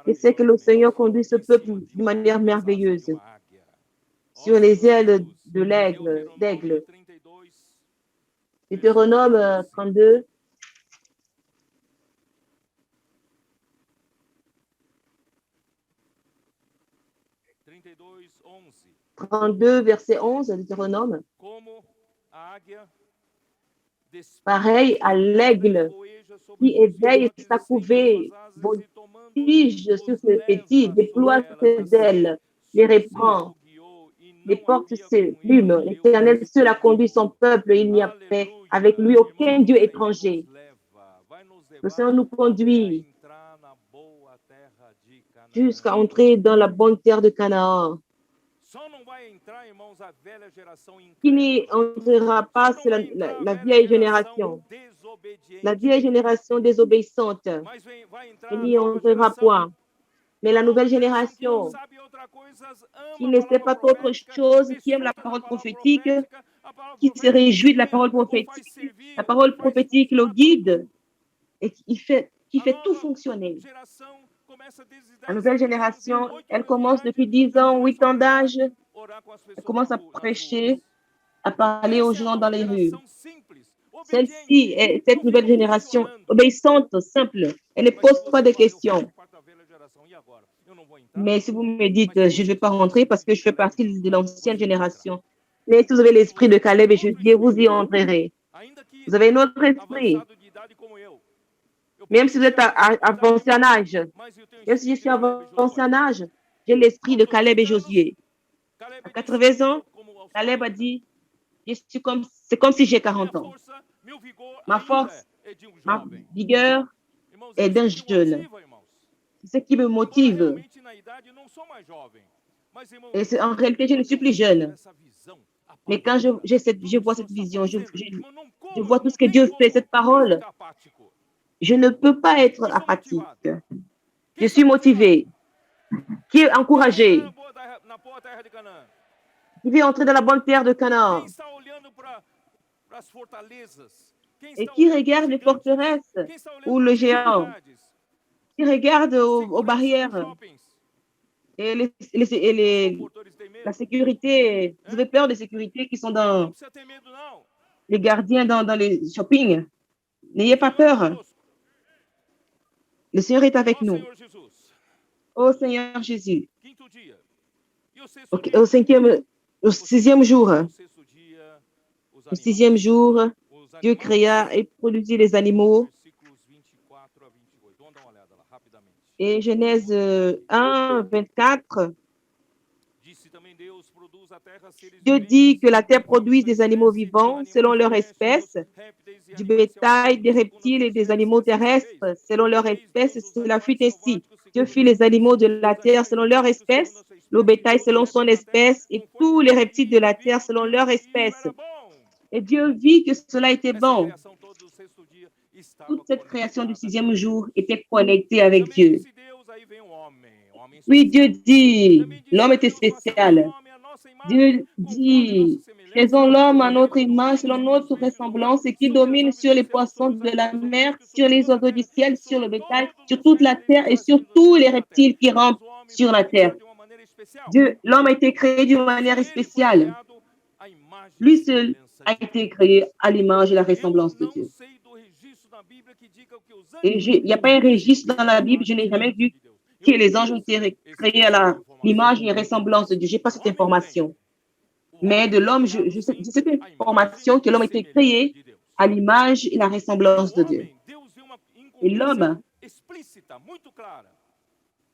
Et c'est que le Seigneur conduit ce peuple de manière merveilleuse sur les ailes de d'aigle. Deutéronome 32. « 32, verset 11, Deutéronome. Pareil à l'aigle qui éveille sa couvée, voltige sur ses petits, déploie ses ailes, les reprend, les porte ses plumes. L'Éternel seul a conduit son peuple, il n'y a fait avec lui aucun Dieu étranger. Le Seigneur nous conduit jusqu'à entrer dans la bonne terre de Canaan. entrar, irmãos, a velha geração qui n'y incrédula. entrera pas, Só c'est não vai entrar a la velha vieille geração génération. La desobediente. vieille génération désobéissante. Mas vai entrar Elle a n'y nova entrera geração. point. Mais A la nouvelle nova geração que não génération, sabe outra coisa, qui ama a ne sait palavra pas autre profética, chose, qui aime la desfruta da parole palavra prophétique, profética. A palavra qui se profética réjouit de la ganha parole ou faz prophétique, la servir ou parole faz prophétique le funcionar tudo. guide et qui A fait tout nova fonctionner. geração começa desde La 10 nouvelle aninhos, génération, 8 elle anos de commence idade, depuis 10 eles ans, 8 começam a ans d'âge, orar com as elle pessoas commence à nas ruas. prêcher, à parler aux Essa é a gens dans nova les rues. geração simples, Celle-ci, obediente, cette não nouvelle ficam génération, questionando. obéissante, simple, elle ne Mas se pose pas você de fala, eu questions. faço parte da velha geração, e agora? Eu não vou entrar? Mais si vous me dites, Mas se je ne vais você pas tiver o rentrer parce espírito que de je fais Caleb e partie de Josué, l'ancienne você vai entrar. génération. Mais si vous avez Se l'esprit você de tiver Caleb um et outro Josué, vous y espírito, entrerez. ainda que Vous avez un autre esprit. avançado de idade como eu Même posso si vous êtes ser avançado de idade, avancé en âge, mas eu tenho o même si je espírito de suis Caleb e avancé Josué. en âge, j'ai l'esprit de Aos Caleb et 80 anos, Josué. À Caleb disse, 80 ans, como aos Caleb a 40. dit, c'est comme si j'ai A minha 40 ans. força, meu vigor Ma ainda force, é de um ma jovem. vigueur Irmãos, é est isso d'un que me jeune. motiva, irmãos. C'est ce qui me Embora motive. realmente na idade eu não sou mais jovem. Mas, irmãos, Et en réalité, je ne quando suis eu plus vejo jeune. essa visão, a Mais quand palavra, je tudo que o vois Senhor cette está vision, fazendo, irmão, não je como, vois tout não ce que tem Dieu fait, cette como eu parole, ficar apático. je ne peux pas être Eu sou apathique. motivado. Je Quem suis está motivado? motivé, qui est Quem quer entrar encouragé, na boa terra de Canaã? qui veut entrer dans la bonne terre de Quem Canaan está olhando para as fortalezas? Quem et está qui olhando para os regarde les gigantes? forteresses Quem está ou olhando para le as géant, dificuldades? qui regarde Para a aux segurança dos barrières shoppings? et Os comportores têm la medo? sécurité. Vous avez peur des sécurités qui sont Não dans precisa ter medo, não. les gardiens dans les shopping. N'ayez O pas Senhor é peur. conosco. Le Seigneur est avec Ó nous. Senhor Jesus. Ô Seigneur Jésus. Quinto dia. E o sexto dia? Au sixième jour, O sexto dia, os au sixième jour, Os Dieu animais. créa et produisit les animaux. Versículos 24 a 28. Vamos dar uma olhada lá, rapidamente. Et Genèse 1, 24, Disse também Deus, produz a terra seres Dieu viventes, dit que la terre conforme produise sua des animaux espécie, vivants selon animais leur domésticos, espèce, répteis e du animais bétail, des selvagens, segundo a reptiles sua et des espécie, animaux e assim fez. terrestres selon leur Fez espèce. Deus Et os cela fut animais ainsi. selváticos Dieu segundo fit a les sua animaux de espécie, la os terre animais selon leur domésticos segundo espèce, a sua le espécie, bétail e os selon son répteis da terra, espèce, et conforme tous a les sua. reptiles E de la ele terre viu selon que leur isso espèce. era bom. Et Dieu vit que cela était Essa bon. criação toda do sexto dia estava Toute cette création du conectada sixième com jour Deus. était connectée avec Também Dieu. disse Deus, aí vem o homem Puis Dieu especial. dit, Também disse l'homme était Deus, façamos o spécial. homem à nossa imagem, Dieu conforme a nossa dit, semelhança, faisons l'homme à e ele notre o image, selon domine sobre os notre peixes do mar, ressemblance, et qui sobre as domine aves sur do les céu, poissons sobre os de la animais mer, domésticos, sur sobre les toda a oiseaux du terra ciel, e sur le sobre bétail, todos sur os toute la reptiles terre que et sur rastejam tous les debaixo da terra. reptiles qui rampent Irmãos, o homem sur foi la terre. criado de uma maneira especial. L'homme a été créé d'une manière Só ele foi spéciale. criado à imagem e Lui seul semelhança a de été Deus. créé à l'image et la Eu ressemblance de não Dieu. sei do registro na Bíblia que diga que os Et anjos il n'y a pas un foram registre dans criados à la Bible, je imagem e n'ai jamais semelhança vu de Deus. que Eu não les tenho anges ont été créés à esse tipo de informação. l'image et ressemblance de Dieu. Je n'ai pas cette O homem não tem. information. O Mais homem de foi l'homme, criado, j'ai sim, cette à imagem information que e l'homme a été semelhança créé de Deus. à l'image et la E o ressemblance de Dieu. homem, Deus deu uma Et incumbência l'homme, explícita, muito clara,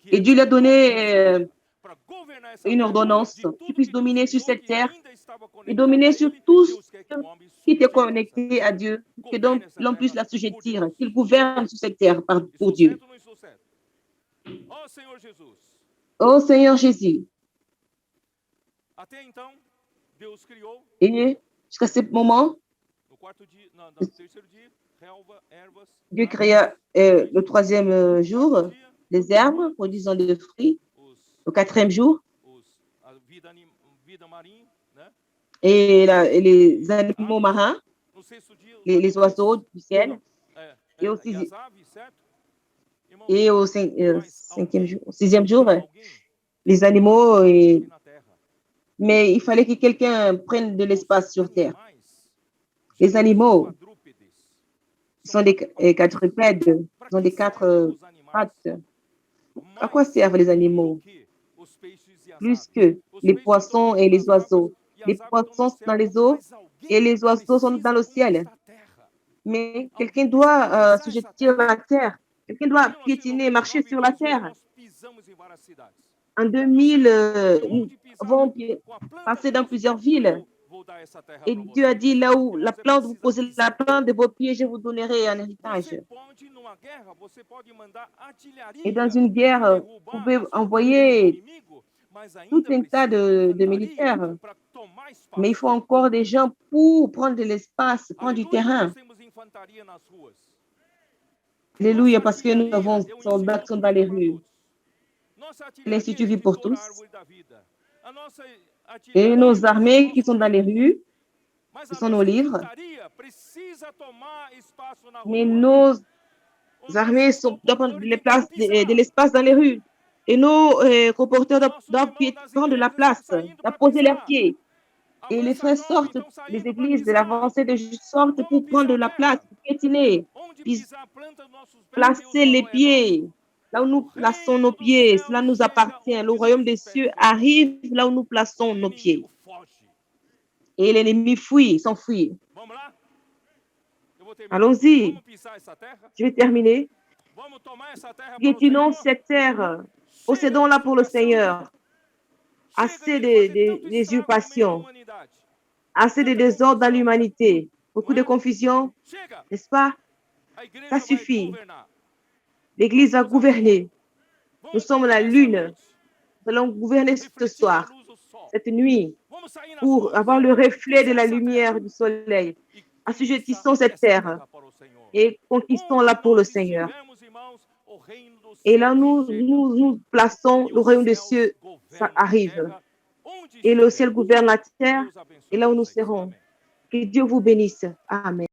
que et é Dieu lui a donné essa terra, para governar essa une terra, ordonnance de qui tudo puisse que Deus dominer sur criou, cette que terre ainda estava et conectado dominer a sur Ele, tout ce Deus quer que o homem qui était sujeite essa connecté à terra, Dieu, que donc governe essa l'homme puisse terra la por sujettir, Deus. qu'il gouverne sur cette terre pour Estou Dieu. certo ou não estou certo? Ó Senhor Jesus. Ô Seigneur Jésus. Até então, Deus criou Et jusqu'à ce moment, no quarto dia, no terceiro dia, relva, ervas, Dieu árvores, créa le troisième jour quarto dia, les herbes produisant des fruits. os, Le quatrième jour, a vida marinha, né? et les animaux Aves. marins, No sexto dia, os les animais, oiseaux du ciel. Et au, e as aves, certo? Irmãos, et au alguém, sixième jour, alguém les animaux. aqui na terra. Mais il fallait que quelqu'un prenne de l'espace sur terre. Animais, Les animaux quadrúpedes, sont des quadrupèdes, sont des quatre pattes. À quoi servent les animaux? Plus que les poissons et les oiseaux. Les poissons sont dans les eaux et les oiseaux sont dans le ciel. Mais quelqu'un doit assujettir la terre. Quelqu'un doit piétiner, marcher sur la terre. En 2000, nous avons passé dans plusieurs villes. Et Dieu a dit, là où la plante, vous posez la plante de vos pieds, je vous donnerai un héritage. Et dans une guerre, vous pouvez envoyer tout un tas de militaires. Mais il faut encore des gens pour prendre de l'espace, prendre du terrain. Alléluia, parce que nous avons soldats qui sont dans les rues. L'Institut Vie pour tous. Et nos armées qui sont dans les rues, qui sont nos livres. Mais nos armées doivent prendre de l'espace dans les rues. Et nos reporters doivent prendre de la place, doivent poser leurs pieds. Et les frères sortent des églises, de l'avancée de Jésus sortent pour prendre de la place, pour piétiner, puis placer les pieds. Là où nous plaçons nos pieds, cela nous appartient. Le royaume des cieux arrive là où nous plaçons nos pieds. Et l'ennemi fuit, s'enfuit. Allons-y. Je vais terminer. Piétinons cette terre. Possédons-la pour le Seigneur. Assez d'usurpation. Assez de désordre dans l'humanité. Beaucoup de confusion. N'est-ce pas? Ça suffit. L'Église va gouverner. Nous sommes la lune. Nous allons gouverner ce soir, cette nuit, pour avoir le reflet de la lumière du soleil. Assujettissons cette terre et conquistons-la pour le Seigneur. Et là, nous plaçons le royaume des cieux, ça arrive. Et le ciel gouverne la terre, et là où nous serons. Que Dieu vous bénisse. Amen.